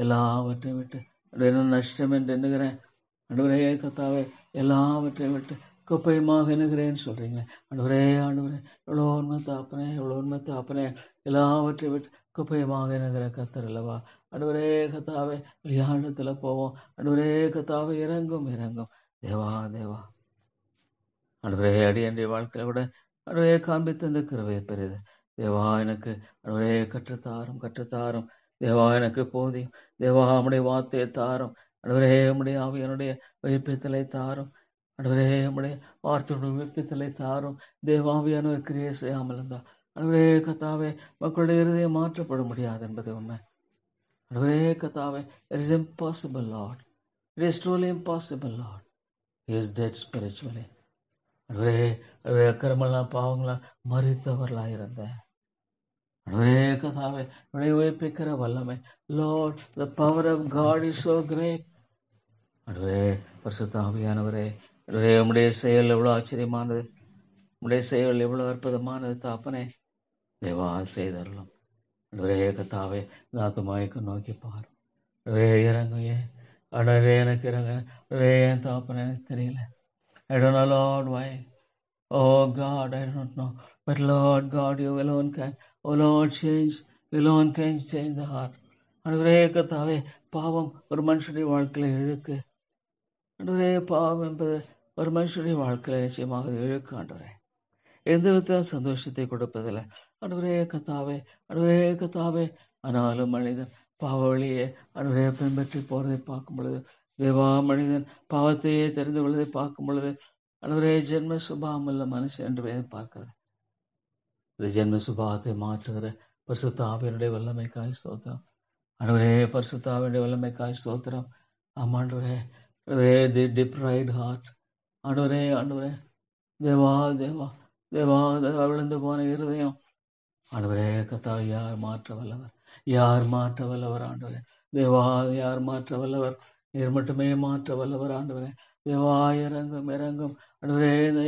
எல்லாவற்றையும் விட்டு ஆண்டவரே நஷ்டம் என்று எண்ணுகிறேன் ஆண்டவரே கத்தாவே, எல்லாவற்றையும் விட்டு குப்பையமாக எண்ணுகிறேன்னு சொல்றீங்களே ஆண்டவரே. ஆண்டவரே, எவ்வளோ உண்மை தாப்பனே, எவ்வளோ உண்மை தாப்பனே. எல்லாவற்றையும் விட்டு குப்பையமாக எண்ணுகிற கத்தர் அல்லவா ஆண்டவரே கத்தாவே. விளையாடத்தில் போவோம் ஆண்டவரே கத்தாவே, இறங்கும் இறங்கும். தேவா தேவா, ஆண்டவரே, அடியன்றைய வாழ்க்கையை விட ஆண்டவரே காண்பித்த இந்த கிருபை பெரியது. தேவா, எனக்கு ஆண்டவரே கற்றுத்தாரும் கற்றுத்தாரும். தேவா, எனக்கு போதியும். தேவா, உம்முடைய வார்த்தையை தாரும் ஆண்டவரே. உம்முடைய ஆவியனுடைய உயிர்ப்பித்தலை தாரும் ஆண்டவரே. உம்முடைய வார்த்தையுடைய உயிர்ப்பித்தலை தாரும். தேவாவியான கிரியை செய்யாமல் இருந்தால் ஆண்டவரே கத்தாவே, மக்களுடைய இருதயம் மாற்றப்பட முடியாது என்பது உண்மை ஆண்டவரே கத்தாவே. It is impossible, Lord. It is truly impossible, Lord. He is dead spiritually. ஆண்டவரே, அக்கிரமெல்லாம் பாவங்களால் மறித்தவர்களாயிருந்தேன் ஆண்டவரே கத்தாவே, உயிர்ப்பிக்கிற வல்லமை. Lord, the power of God is so great. ஆண்டவரே, பரிசுத்த ஆவியானவரே, ஆண்டவரே, உம்முடைய செயல் எவ்வளோ ஆச்சரியமானது, உம்முடைய செயல் எவ்வளோ அற்புதமானது தாப்பனே. தேவா, செய்தரலாம் ஆண்டவரே கத்தாவே. இந்த ஆத்துமாய்க்கு நோக்கி பாரு ஆண்டவரே, இறங்குயே ஆண்டவரே, எனக்கு இறங்க ஆண்டவரே. என் தாப்பனே, எனக்கு தெரியல. I don't know, Lord, why. Oh God, I don't know. But Lord God, you alone can. Oh Lord, change. You alone can change the heart. ஆண்டவரே கத்தாவே, பாவம் ஒரு மனுஷனுடைய வாழ்க்கையில இழுக்கு ஆண்டவரே. பாவம் என்பது ஒரு மனுஷனுடைய வாழ்க்கையில நிச்சயமாக இழுக்கு ஆண்டவரே. எந்த வித சந்தோஷத்தை கொடுப்பதில்லை ஆண்டவரே கத்தாவே, ஆண்டவரே கத்தாவே. ஆனாலும் மனிதன் பாவ வழியே ஆண்டவரே பின்பற்றி போறதை பார்க்கும் பொழுது, தேவா, மனிதன் பாவத்தையே தெரிந்து கொள்வதை பார்க்கும் பொழுது ஆண்டவரே, ஜென்ம சுபாவம் உள்ள மனுஷன் என்று பார்க்கிறது. இந்த ஜென்ம சுபாவத்தை மாற்றுகிற பரிசுத்த ஆவியனுடைய வல்லமைக்காய் ஸ்தோத்திரம் ஆண்டவரே. பரிசுத்த ஆவியனுடைய வல்லமைக்காய் ஸ்தோத்திரம். ஆமாண்டவரே, தி டிப்ரைட் ஹார்ட் ஆண்டவரே, ஆண்டவரே. தேவா தேவா தேவா, விழுந்து போன இருதயம் ஆண்டவரே கத்தா, யார் மாற்ற வல்லவர், யார் மாற்ற வல்லவர் ஆண்டவரே. தேவா, யார் மாற்ற வல்லவர், நீர் மட்டுமே மாற்ற வல்லவர் ஆண்டவரே. தேவா, இறங்கும் இறங்கும் ஆண்டவரே இந்த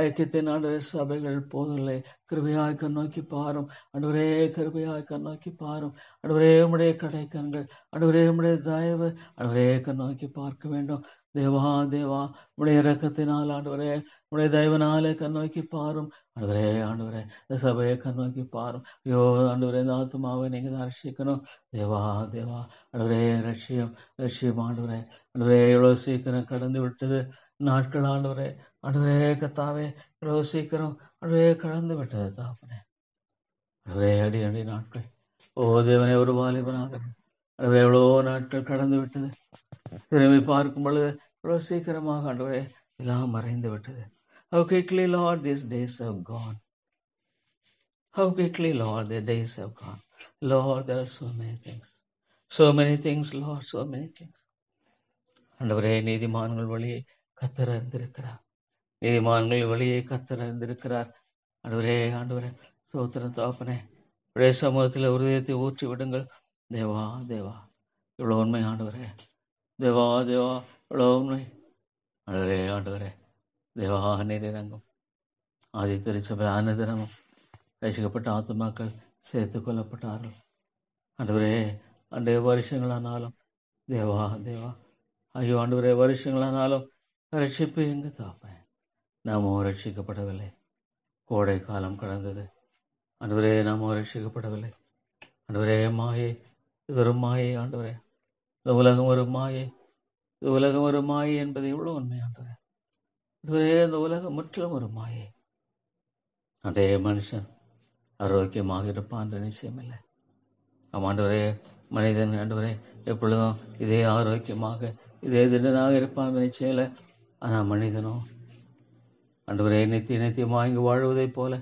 ஐக்கியத்தை ஆண்டவரே சபைகள் போதில்லை. கிருபையாய் கண்ணோக்கி பாரும் ஆண்டவரே, கிருபையாய் கண்ணோக்கி பாரும் ஆண்டவரே. உம்முடைய கடைக்கண்கள் ஆண்டவரே, உம்முடைய தயவு ஆண்டவரே கண்ணோக்கி பார்க்க வேண்டும். தேவா தேவா, உம்முடைய இரக்கத்தினால் ஆண்டவரே, உம்முடைய தயவனாலே கண்ணோக்கி பாரும் ஆண்டவரே. ஆண்டவரே இந்த சபையை கண்ணோக்கி பாரும். ஐயோ ஆண்டவரே, இந்த ஆத்மாவை நீங்க தான் ரட்சிக்கணும். தேவா தேவா, ஆண்டவரே லட்சியம் ஆண்டவரே. ஆண்டவரே எவ்வளவு சீக்கிரம் கடந்து விட்டது நாட்கள் ஆண்டவரே. ஆண்டவரே கத்தாவே, எவ்வளவு சீக்கிரம் ஆண்டவரே கடந்து விட்டது தாப்பனே. ஆண்டவரே அடி நாட்கள், ஓ தேவனே, ஒரு வாலிபனாக ஆண்டவரே எவ்வளோ நாட்கள் கடந்து விட்டது. திரும்பி பார்க்கும் பொழுது எவ்வளவு சீக்கிரமாக ஆண்டவரே எல்லாம் மறைந்து விட்டது. How quickly, Lord, these days have gone. How quickly, Lord, the days have gone. Lord, there are so many things. So many things, Lord, so many things. ஆண்டவரே, நீதிமான்கள் வழியை கர்த்தர் அறிந்திருக்கிறார். நீதிமான்கள் வழியை கர்த்தர் அறிந்திருக்கிறார். ஆண்டவரே சோத்திரம் தாப்பனே. ஒரே சமூகத்தில் உருதயத்தை ஊற்றி விடுங்கள். தேவா தேவா, இவ்வளோ உண்மை ஆண்டவரே. தேவா தேவா, இவ்வளோ உண்மை ஆண்டவரே. தேவா நீரிறங்கும். ஆதி திருச்சபை அனுதினமும் ரசிக்கப்பட்ட ஆத்துமாக்கள் சேர்த்து கொள்ளப்பட்டார்கள் ஆண்டவரே. அன்றைய வருஷங்களானாலும் தேவா தேவா, ஐயோ ஆண்டவரே, வருஷங்களானாலும் ரட்சிப்பு எங்கு தாப்பேன். நாமோ ரட்சிக்கப்படவில்லை. கோடை காலம் கடந்தது ஆண்டவரே, நாமோ ரட்சிக்கப்படவில்லை ஆண்டவரே. மாயை, இது ஒரு மாயை ஆண்டவரே. இந்த உலகம் ஒரு மாயை, இந்த உலகம் ஒரு மாயை என்பது எவ்வளோ உண்மை ஆண்டவரே. ஆண்டவரே, இந்த உலகம் முற்றிலும் ஒரு மாயை. அன்றைய மனுஷன் ஆரோக்கியமாக இருப்பான் என்ற நிச்சயம் இல்லை. ஆண்டவரே, மனிதன் ஆண்டவரே எப்பொழுதும் இதே ஆரோக்கியமாக இதே திடனாக இருப்பான் என்ற நிச்சயம் இல்லை. ஆனால் மனிதனோ ஆண்டவரே நித்தியமாக இங்கு வாழ்வதைப் போல,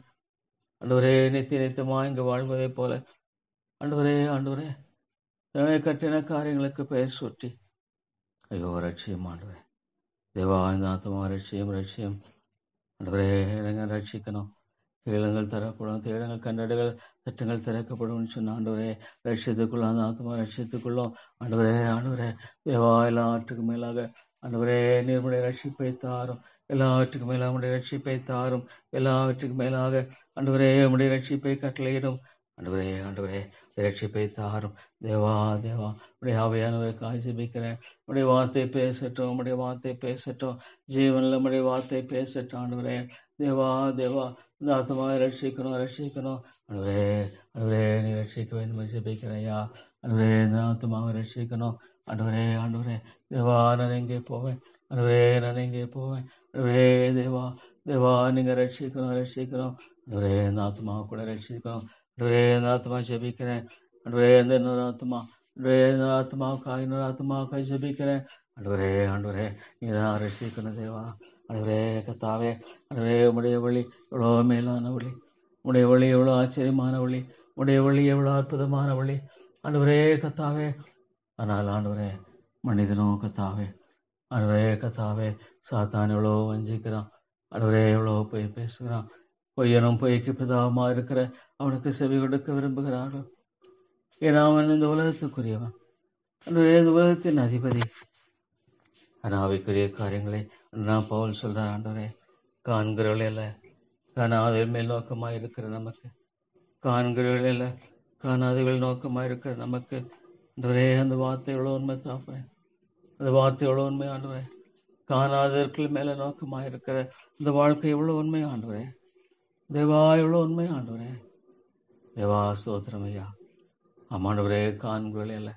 ஆண்டவரே நித்தியமாக இங்கு வாழ்வதைப் போல ஆண்டவரே தன்னை கட்டின காரியங்களுக்கு பெயர் சுற்றி ஐயோ ரட்சியம் ஆண்டவரே. தேவா, இந்த ஆத்மா ரட்சியம் ஆண்டவரே. இடங்கள் ரட்சிக்கணும். கேளுங்கள் தரப்படும், தேடுங்கள் கண்டடுகள், தட்டுங்கள் திறக்கப்படும் சொன்ன ஆண்டவரே. ரட்சித்துக்குள்ள அந்த ஆத்மா ரட்சித்துக்குள்ளும் ஆண்டவரே தேவா, எல்லாற்றுக்கும் மேலாக ஆண்டவரே நீர்முடைய ரட்சிப்பை தாரும். எல்லாவற்றுக்கும் மேலாக உடைய ரட்சிப்பை தாரும். எல்லாவற்றுக்கும் மேலாக ஆண்டவரே உடைய ரட்சிப்பை கட்டளையிடும் ஆண்டவரே ரட்சிப்பை தாரும். தேவா உடைய ஆவியானவரை காய்ச்சிபிக்கிறேன். உடைய வார்த்தை பேசட்டும். ஜீவனில் உடைய வார்த்தை பேசட்டும் ஆண்டவரே. தேவா இந்த ஆத்மாவை ரட்சிக்கணும் ஆண்டவரே. நீ ரட்சிக்க வேண்டும் ஜெபிக்கிறேன் ஐயா. ஆண்டவரே, இந்த ஆத்மாவை ரட்சிக்கணும் ஆண்டவரே. தேவா, நான் எங்கே போவேன் ஆண்டவரே. தேவா நீங்க ரட்சிக்கணும் ஆண்டவரே. இந்த ஆத்மாவை கூட ரட்சிக்கணும் ஆண்டவரே. இந்த ஆத்மா ஜெபிக்கிறேன் ஆண்டவரே. இன்னொரு ஆத்மாவுக்காக ஜெபிக்கிறேன் ஆண்டவரே. நீதான் ரட்சிக்கணும் தேவா. ஆண்டவரே கத்தாவே, ஆண்டவரே உடைய வழி எவ்வளோ மேலான வழி, உடைய வழி எவ்வளோ ஆச்சரியமான வழி, உடைய வழி எவ்வளோ அற்புதமான வழி ஆண்டவரே கத்தாவே. ஆனால் ஆண்டவரே மனிதனோ கத்தாவே சாத்தான் எவ்வளோ வஞ்சிக்கிறான் ஆண்டவரே. எவ்வளோ பொய் பேசுகிறான். பொய்யனும் பொய்க்கு பிதாவுமா இருக்கிற அவனுக்கு செவி கொடுக்க விரும்புகிறார்கள். ஏன்னா அவன் இந்த உலகத்துக்குரியவன் ஆண்டவரே, இந்த உலகத்தின் அதிபதி. அனாவிக்குரிய காரியங்களை நான் பவுல் சொல்றார் ஆண்டவரே. காண்கிறவர்களே அல்ல, காணாதவர்கள் மேல் நோக்கமாக இருக்கிற நமக்கு, காண்கிறவர்களே அல்ல, காணாதவர்கள் நோக்கமாக இருக்கிற நமக்கு ஆண்டவரே. அந்த வார்த்தை எவ்வளோ உண்மை தாப்பேன். அந்த வார்த்தை எவ்வளோ உண்மை ஆண்டவரே. காணாதவர்கள் மேல நோக்கமாக இருக்கிற இந்த வாழ்க்கை எவ்வளோ உண்மை ஆண்டவரே. தேவா எவ்வளோ உண்மை ஆண்டவரே. தேவா ஸ்தோத்திரம் ஐயா. ஆமாண்டவரே, காண்கிறவர்களே அல்ல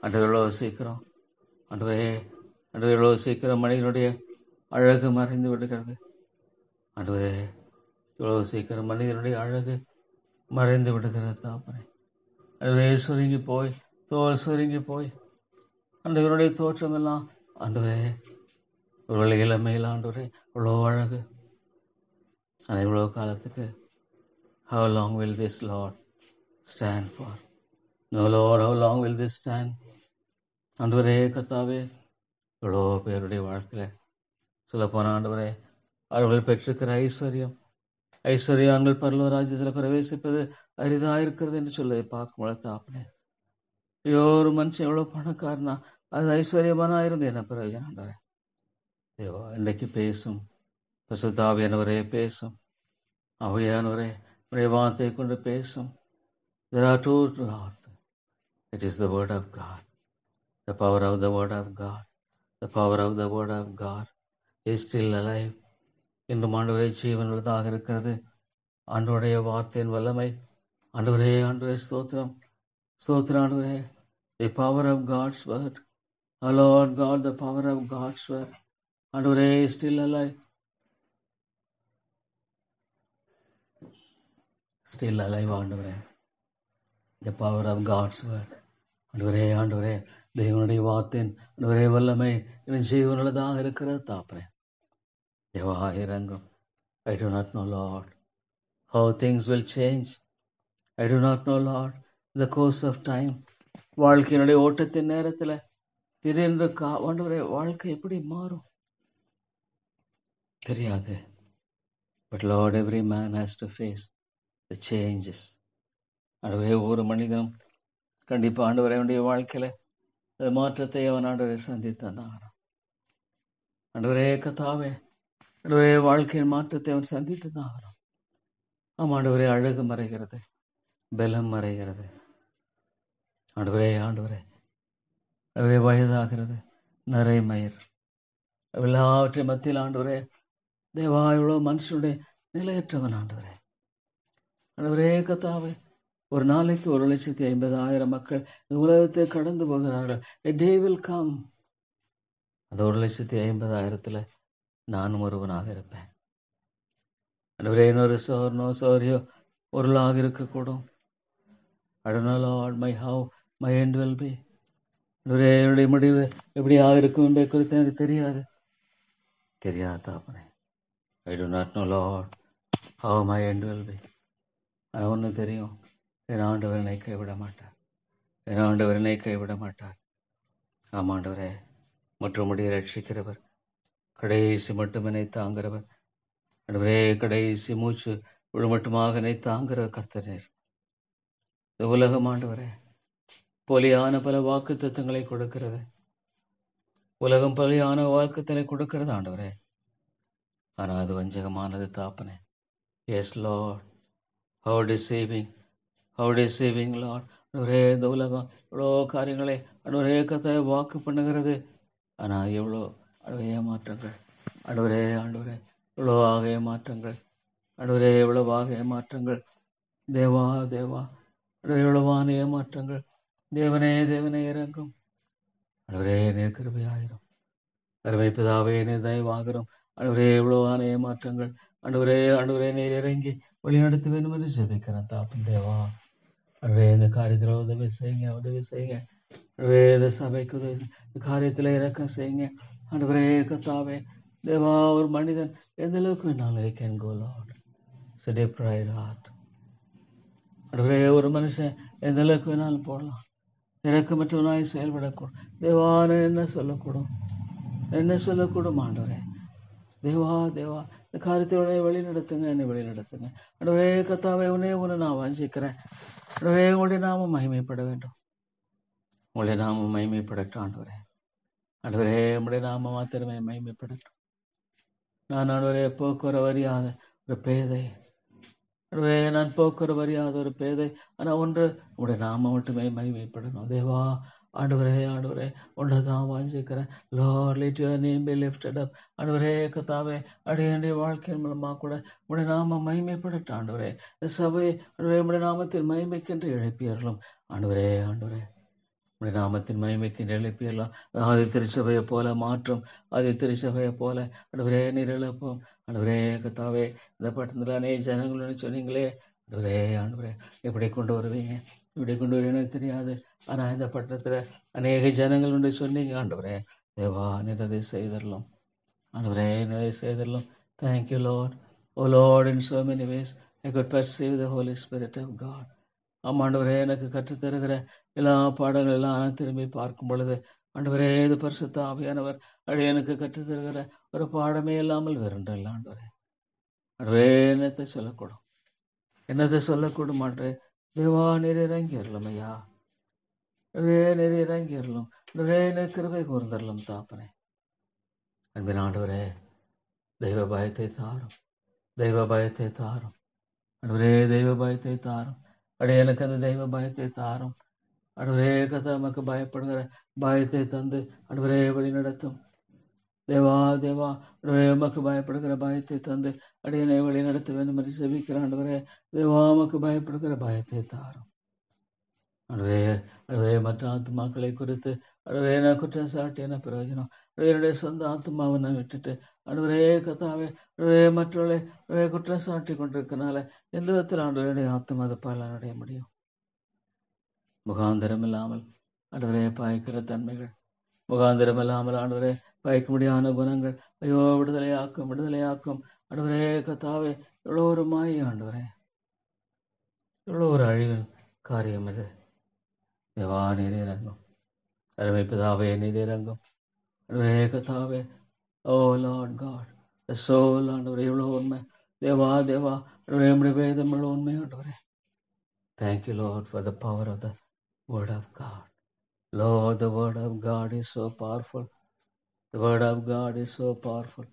ஆண்டவர் எவ்வளோ சீக்கிரம் ஆண்டவரே எவ்வளோ சீக்கிரம் மனிதனுடைய அழகு மறைந்து விடுகிறது ஆண்டவரே. எவ்வளோ சீக்கிரம் மனிதனுடைய அழகு மறைந்து விடுகிறது தாப்பனே. ஆண்டவரே தோல் சுருங்கி போய் ஆண்டவருடைய தோற்றம் எல்லாம் ஆண்டவரே ஒரு இளமையில் ஆண்டவரே இவ்வளோ அழகு. ஆனால் இவ்வளோ காலத்துக்கு how long will this Lord stand for? No Lord, how long will this stand? ஆண்டவரே கத்தாவே, இவ்வளோ பேருடைய வாழ்க்கையில் சொல்லப்போன ஆண்டவரே அவர்கள் பெற்றிருக்கிற ஐஸ்வர்யான்கள் பரலோக ராஜ்யத்தில் பிரவேசிப்பது அரிதாக இருக்கிறது என்று சொல்லதை பார்க்கும்போது தாப்பனே. ஐயோ, ஒரு மனுஷன் எவ்வளோ பணக்காரனா அது ஐஸ்வர்யமானா இருந்து என்ன பிரயோஜனம் ஆண்டவரே. தேவா இன்றைக்கு பேசும். பரிசுத்தாவியானவரே பேசும். ஆவியானவரே உடைய வார்த்தையை கொண்டு பேசும். There are two Lord. It is the word of God. The power of the word of God. The power of the word of God is still alive. இன்று ஆண்டவரே ஜீவனுள்ளதாக இருக்கிறது. ஆண்டவருடைய வார்த்தையின் வல்லமை. ஆண்டவரே ஆண்டவரே ஸ்தோத்திரம் ஸ்தோத்திரம் ஆண்டவரே. The power of God's word. Oh Lord God, the power of God's word. ஆண்டவரே is still alive. Still alive ஆண்டவரே. The power of God's word. ஆண்டவரே ஆண்டவரே தேவனுடைய வார்த்தையின் ஆண்டவரே வல்லமை என் ஜீவனுள்ளதாக இருக்கிறது தாப்பரே. தேவா இறங்கும். I do not know, Lord, how things will change. I do not know, Lord, the course of time. வாழ்க்கையினுடைய ஓட்டத்தின் நேரத்தில் திடீரென்று ஆண்டவரே வாழ்க்கை எப்படி மாறும் தெரியாது. But Lord, every man has to face the changes. ஆண்டவரே ஒவ்வொரு மனிதனும் கண்டிப்பா ஆண்டவரே அவனுடைய வாழ்க்கையில அந்த மாற்றத்தை அவன் ஆண்டவரை சந்தித்தான். ஆண்டவரே கத்தாவே ஆண்டவரே வாழ்க்கையின் மாற்றத்தை அவன் சந்தித்து தான் ஆகணும். ஆண்டவரே அழகு மறைகிறது, பலம் மறைகிறது. ஆண்டவரே ஆண்டவரே ஆண்டவரே வயதாகிறது, நரைமயிர் எல்லாவற்றையும் மத்தியில் ஆண்டவரே தேவா இவ்வளோ மனுஷனுடைய நிலையற்றவன் ஆண்டவரே. ஆண்டவரே கத்தாவே ஒரு நாளைக்கு 1,50,000 மக்கள் இந்த உலகத்தை கடந்து போகிறார்கள். A day will come. அந்த 1,50,000 நானும் ஒருவனாக இருப்பேன். ஆண்டவரே இன்னொரு சோர்னோ சோரியோ பொருளாக இருக்கக்கூடும். I don't know, Lord, how my end will be. ஆண்டவரே என்னுடைய முடிவு எப்படியாக இருக்கும் என்பதை குறித்து எனக்கு தெரியாது தாப்பனே. I do not know, Lord, how my end will be. ஆனால் ஒன்று தெரியும், என் ஆண்டவர் என்னை கைவிட மாட்டார். என் ஆண்டவர் என்னை கைவிட மாட்டார். ஆமாண்டவரே முற்றுமுடிய ரட்சிக்கிறவர், கடைசி மட்டும் என்னை தாங்கிறவர். ஆண்டவரே கடைசி மூச்சு மட்டுமாக என்னை தாங்குகிற கர்த்தர். இந்த உலகம் ஆண்டவரே போலியான பல வாக்கு தத்துவங்களை கொடுக்கிறது. உலகம் போலியான வாக்குத்தனை கொடுக்கிறது ஆண்டவரே. ஆனால் அது வஞ்சகமானது தாப்பனே. Yes Lord, how deceiving Lord. ஆண்டவரே இந்த உலகம் எவ்வளோ காரியங்களை ஆண்டவரே கர்த்தரை வாக்கு பண்ணுகிறது. ஆனால் எவ்வளோ ஏமாற்றங்கள் ஆண்டவரே எவ்வளவாக ஏமாற்றங்கள் ஆண்டவரே எவ்வளவாக ஏமாற்றங்கள். தேவா எவ்வளவான ஏமாற்றங்கள். தேவனே இறங்கும். ஆண்டவரே நீர் கிருபையாயிரும். அருமை பிதாவே நீர் தயவாகிறோம். ஆண்டவரே எவ்வளவான ஏமாற்றங்கள். ஆண்டவரே நீர் இறங்கி வழிநடத்த வேண்டும் என்று ஜெபிக்கிறேன் தாப்பன் தேவா. ஆண்டவரே இந்த காரியத்தில் உதவி செய்யுங்க. ஆண்டவரே இந்த சபைக்கு உதவி, இந்த காரியத்தில் இறக்கம் செய்யுங்க. ஆண்டவரே கத்தாவே தேவா ஒரு மனிதன் எந்த அளவுக்கு வேணாலும் I can go, Lord. It's a deprived heart. ஆண்டவரே ஒரு மனுஷன் எந்த அளவுக்கு வேணாலும் போடலாம். இறக்கமற்றவனாய் செயல்படக்கூடும். தேவான என்ன சொல்லக்கூடும் ஆண்டவரே. தேவா இந்த காரியத்தை வழி நடத்துங்க, என்னை வழி நடத்துங்க. ஆண்டவரே கத்தாவே உன்னை நான் வாஞ்சிக்கிறேன். ஆண்டவரே உங்களுடைய நாமம் மகிமைப்பட வேண்டும். உங்களுடைய நாமம் மகிமைப்படட்டும் ஆண்டவரே. ஆண்டவரே உங்களுடைய நாமம் மாத்திரமே மகிமைப்படட்டும். நான் ஆண்டவரே போக்குவரவு அறியாத ஒரு பேதை. ஆண்டவரே நான் போக்குவரவு அறியாத ஒரு பேதை. ஆனால் ஒன்று உங்களுடைய நாமம் மட்டுமே மகிமைப்படணும். தேவா ஆண்டவரே உன்னை தான் வாஞ்சிக்கிறேன். Lord let your name be lifted up. ஆண்டவரே கத்தாவே அடைய வாழ்க்கையின் மூலமாக கூட உடைய நாமம் மகிமைப்படட்டும் ஆண்டவரே. இந்த சபை ஆண்டவரே உடைய நாமத்தின் மகிமைக்கென்று எழுப்பியறலும் ஆண்டவரே உடைய நாமத்தின் மகிமைக்கென்று எழுப்பியறலாம். ஆதி திருச்சபையை போல மாற்றம், ஆதி திருச்சபையை போல ஆண்டவரே நீர் எழுப்போம். ஆண்டவரே கத்தாவே இந்த பட்டணத்தில் அநேக ஜனங்கள் சொன்னீங்களே ஆண்டவரே எப்படி கொண்டு வருவீங்க, இப்படி கொண்டு வருவீங்கன்னு தெரியாது. ஆனால் இந்த பட்டணத்தில் அநேக ஜனங்கள் உண்டு சொன்னீங்க ஆண்டவரே. தேவா நிறதை செய்தரலாம் ஆண்டவரே, நிறை செய்தரலாம். Thank you Lord. Oh Lord, in so many ways I could perceive the Holy Spirit of God. ஆமாண்டவரே எனக்கு கற்றுத்தருகிற எல்லா பாடங்கள் எல்லாம் திரும்பி பார்க்கும் பொழுது ஆண்டவரே இது பரிசுத்த ஆவியானவர் எனக்கு கற்றுத்தருகிற ஒரு பாடமே இல்லாமல் வேறொன்றில்லை ஆண்டவரே. ஆண்டவரே என்னத்தை சொல்லக்கூடும் ஆண்டவரே. தேவா நீர் இறங்கிடலாம் ஐயா. நீர் இறங்கிடலாம். கிருபை கூர்ந்தரலாம் தாப்பனே. அன்பின் ஆண்டவரே, தெய்வ பயத்தை தாரும், தெய்வ பயத்தை தாரும் ஆண்டவரே, தெய்வ பயத்தை தாரும். எனக்கு அந்த தெய்வ பயத்தை தாரும் ஆண்டவரே. கர்த்தாவுக்கு பயப்படுகிற பயத்தை தந்து ஆண்டவரே வழி நடத்தும். தேவா தேவா ஆண்டவரே, உமக்கு பயப்படுகிற பயத்தை தந்து அடியனை வழி நடத்த வேண்டும் என்று செபிக்கிற ஆண்டவரே. தேவா, உமக்கு பயப்படுகிற பயத்தை தாரும் ஆண்டவரே. ஆண்டவரே, மற்ற ஆத்துமாக்களை குறித்து ஆண்டவரே நான் குற்றம் சாட்டி என்ன பிரயோஜனம்? என்னுடைய சொந்த ஆத்மாவை நான் விட்டுட்டு ஆண்டவரே கர்த்தாவே, ஆண்டவரே மற்றவர்களை குற்றம் சாட்டி கொண்டிருக்கனால எந்த விதத்தில் ஆண்டவருடைய ஆத்மா அதை பலன் அடைய முடியும்? முகாந்திரம் இல்லாமல் ஆண்டவரே பாய்க்கிற தன்மைகள், முகாந்திரம் இல்லாமல் ஆண்டவரே பாய்க்க முடியாத குணங்கள், ஐயோ விடுதலையாக்கும் விடுதலையாக்கும் ஆண்டவரே கர்த்தாவே. எவ்வளோ ஒரு மாயை ஆண்டவரே, எவ்வளோ ஒரு அழிவின் காரியம் இது. தேவா, நீரே இறங்கும். அருமை பிதாவே, நீரே இறங்கும் ஆண்டவரே கர்த்தாவே. ஓ லார்ட் காட், சோல் ஆண்டவரே, எவ்வளோ உண்மை. தேவா தேவா ஆண்டவரே, நம்முடைய வேதம் எவ்வளோ உண்மை ஆண்டவரே. Thank you Lord for the power of the word of God. Lord, the word of God is so powerful. The word of God is so powerful.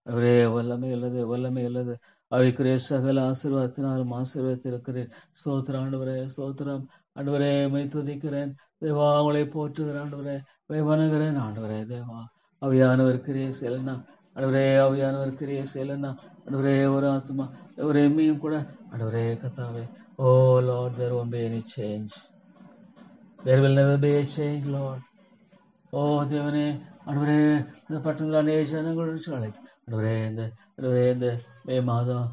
அவரே வல்லமை உள்ளது, வல்லமை உள்ளது. அவைக்குரிய சகல ஆசீர்வாதத்தினாலும் ஆசீர்வதித்திருக்கிறேன். ஸ்தோத்திரம் ஆண்டவரே, ஸ்தோத்திரம் ஆண்டவரே. மை துதிக்கிறேன் தேவா, அவளை போற்றுகிறேன் ஆண்டவரே, மை வணங்குகிறேன் ஆண்டவரே. தேவா, அவையானவர் கிரியை செய்யலன்னா ஆண்டவரே, அவையானவர் கிரியை செய்யலன்னா ஆண்டவரே, ஒரு ஆத்மா ஒரு எம்மையும் கூட ஆண்டவரே கர்த்தாவே. ஓ Lord, there won't be any change. There will never be a change, Lord. ஓ தேவனே ஆண்டவரே, இந்த பட்டணங்கள் அநேக ஜனங்கள் அழைத்து ஆண்டவரே, இந்த மே மாதம்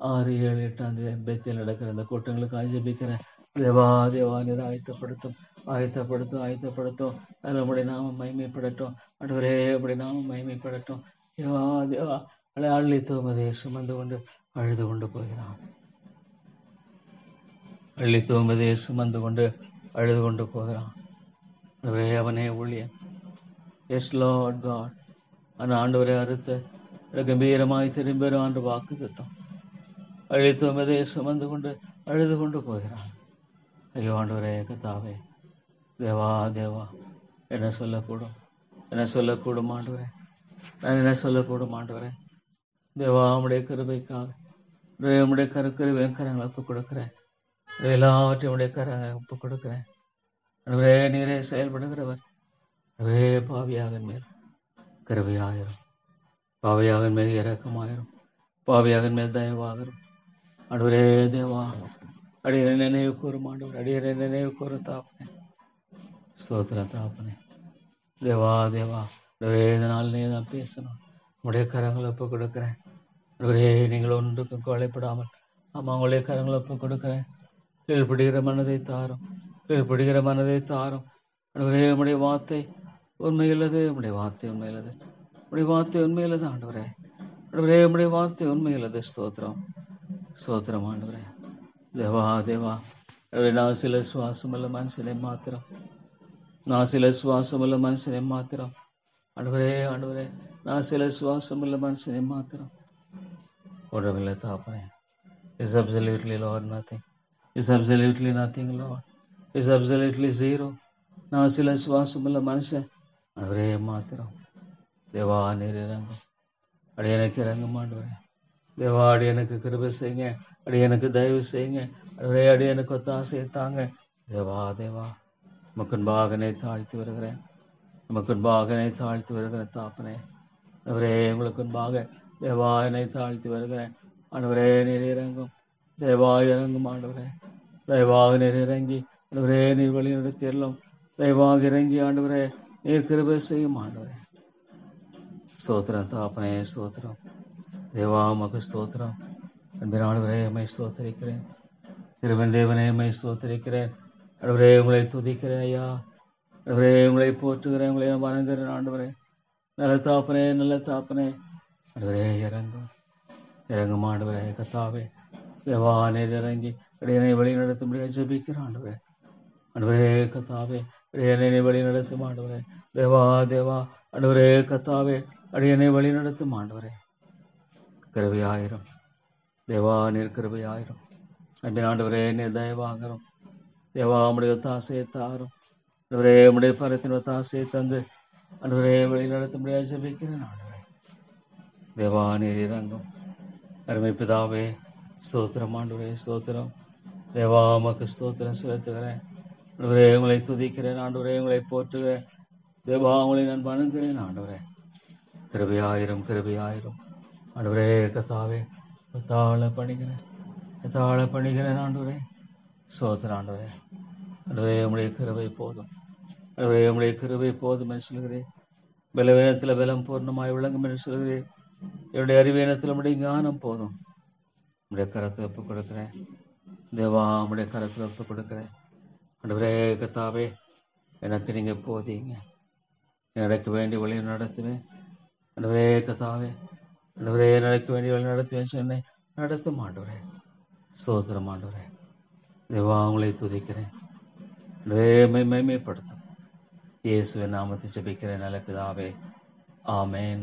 6, 7, 8 பெத்தில் நடக்கிற இந்த கூட்டங்களுக்கு ஆஜபிக்கிறேன். தேவா தேவா, நீர் ஆயத்தப்படுத்தும். நம்முடைய நாமம் மகிமைப்படட்டும் ஆண்டவரே, நம்முடைய நாமம் மகிமைப்படட்டும். தேவா தேவா, அள்ளி தூமதை சுமந்து கொண்டு அழுது கொண்டு போகிறான். அள்ளி தூமதை சுமந்து கொண்டு அழுது கொண்டு போகிறான். அவனே ஊழியன். எஸ் லார்ட் காட், அந்த ஆண்டவரை அறுத்த கம்பீரமாய் திரும்பி ஆண்டு வாக்கு திட்டம் அழித்துவதை சுமந்து கொண்டு அழுது கொண்டு போகிறான். ஐயோ ஆண்டவரே கர்த்தாவே, தேவா தேவா, என்ன சொல்லக்கூடும் ஆண்டவரே, நான் என்ன சொல்லக்கூடும் ஆண்டவரே. தேவா, உம்முடைய கிருபைக்காக உம்முடைய கரங்களை ஒப்புக் கொடுக்கிறேன். எல்லாவற்றையும் உடைய கரங்களை ஒப்புக் கொடுக்கிறேன். ஆண்டவரே, நீரே செயல்படுகிறவர். ஆண்டவரே, பாவியாகன் மேல் கிருபையாயிரும், பாவியாகன் மேல் இரக்கமாயிரும், பாவியாகன் மேல் தயவாயிரும். ஆண்டவரே தேவா, அடியனை நினைவு கூறும் ஆண்டவர், அடியனை நினைவு கூறும் தாப்பனே. ஸ்தோத்திரம் தாப்பனே. தேவா தேவா, ஆண்டவரே, இதனால் நீ தான் பேசணும். உடைய கரங்களை ஒப்புக் கொடுக்கிறேன். ஆண்டவரே, நீங்கள் ஒன்றுக்கும் கவலைப்படாமல் ஆமா உங்களுடைய கரங்களை ஒப்புக் கொடுக்கிறேன். கீழ்ப்படுகிற மனதை தாரும், கீழ்ப்படுகிற மனதை தாரும். ஆண்டவரே, உம்முடைய வார்த்தை உண்மையுள்ளது, உம்முடைய வார்த்தை உண்மையுள்ளது, உம்முடைய வார்த்தை உண்மையுள்ளது ஆண்டவரே. ஆண்டவரே, உம்முடைய வார்த்தை உண்மையுள்ளது. ஸ்தோத்திரம் ஸ்தோத்திரம் ஆண்டவரே. தேவா தேவா, நான் சில சுவாசமுள்ள மனுஷனை மாத்திரம், ஆண்டவரே ஆண்டவரே, நான் சில சுவாசமுள்ள மனுஷனை மாத்திரம். ஒன்றுமில்லை தாப்பனே. Is absolutely Lord nothing. Is absolutely nothing, Lord. Is absolutely zero. நான் சில சுவாசமுள்ள மனுஷன் ஆண்டவரே மாத்திரம். தேவா, நீர் இறங்கும், அடியனுக்கு இறங்கும் ஆண்டவரே. தேவா, அடியனுக்கு கிருபை செய்யுங்க, அடியனுக்கு தயவு செய்யுங்க ஆண்டவரே, அடியனுக்கு ஒத்தாசையை தாங்க. தேவா தேவா, முக்கன்பாகனை தாழ்த்தி வருகிறேன், முக்கன்பாகனை தாழ்த்தி வருகிறேன் தாப்பனே. ஆண்டவரே, உங்களுக்குன்பாக தேவா என்னை தாழ்த்தி வருகிறேன். ஆண்டவரே, நீர் இறங்கும், தேவா இறங்கும் ஆண்டவரே. தயவாக நீர் இறங்கி ஆண்டவரே, நீர் வழி நடத்தியெல்லாம் தயவாக இறங்கி ஆண்டவரே, நீர் கிருபை செய்யும் ஆண்டவரே. ஸ்தோத்திரம் தாப்பனே, ஸ்தோத்திரம் தேவா, உமக்கு ஸ்தோத்திரம். அன்பின் ஆண்டவரே, உம்மை ஸ்தோத்திரிக்கிறேன். கிருபையின் தேவனே, உம்மை ஸ்தோத்திரிக்கிறேன். ஆண்டவரே, உங்களை துதிக்கிறேன் ஐயா. ஆண்டவரே, உங்களை போற்றுகிறேன், உங்களை வணங்குகிறேன் ஆண்டவரே. நல்ல தாப்பனே, நல்ல தாப்பனே. ஆண்டவரே, இறங்கும் ஆண்டவரே கர்த்தாவே. தேவா, நீர் இறங்கி அடியனை வழி நடத்தும்படியாக ஜெபிக்கிறேன் ஆண்டவரே. ஆண்டவரே கர்த்தாவே, அடியனை வழி நடத்தும் ஆண்டவரே. தேவா தேவா, ஆண்டவரே கர்த்தாவே, அடியனை வழி நடத்தும் ஆண்டவரே. கிருபையாயிரும் தேவா, நீர் கிருபையாயிரும். அன்பின் ஆண்டவரே, நீர் தயவாகிறோம். தேவா, உம்முடைய ஒத்தாசையை தாரும் ஆண்டவரே. உம்முடைய பரத்தின் ஒத்தாசையை தந்து ஆண்டவரே வழி நடத்தும்படியாக ஜெபிக்கிறேன் ஆண்டவரே. தேவா நீர் இறங்கும். அருமை பிதாவே, ஸ்தோத்திரம் ஆண்டவரே, ஸ்தோத்திரம். தேவா உமக்கு ஸ்தோத்திரம் செலுத்துகிறேன். ஆண்டவரே உங்களை துதிக்கிறேன். ஆண்டவரே உங்களை போற்றுகிறேன். தேவா உங்களை நான் வணங்குகிறேன். ஆண்டவரே கிருபையாயிரும், கிருபையாயிரும். ஆண்டவரே கத்தாவே தாழ பணிகிறேன், தாழ பணிகிறேன். ஆண்டவரே ஸ்தோத்திரம். ஆண்டவரே ஆண்டவரே உம்முடைய கிருபை போதும். ஆண்டவரே உம்முடைய கிருபை போதும் என்று சொல்கிறேன். பலவீனத்தில் பலம் பூர்ணமாய் விளங்கும் என்று சொல்கிறேன். என்னுடைய அறிவீனத்தில் உம்முடைய ஞானம் போதும். உம்முடைய கரத்தை ஒப்புக் கொடுக்கிறேன். தேவா உம்முடைய கரத்தில் ஒப்புக் கொடுக்கிறேன். ஆண்டவரே கத்தாவே எனக்கு நீங்க போதீங்க. நடக்க வேண்டிய வழியை நடத்துவேன். ஆண்டவரே கத்தாவே, ஆண்டவரே நடக்க வேண்டிய வழி நடத்துவேன். சென்னை நடத்தும் ஆண்டவரே. ஸ்தோத்திரம் ஆண்டவரே. தேவா உங்களை துதிக்கிறேன். ஆண்டவரே மைமைப்படுத்தும். இயேசுவின் நாமத்தை ஜெபிக்கிறேன் நல்ல பிதாவே. ஆமென்.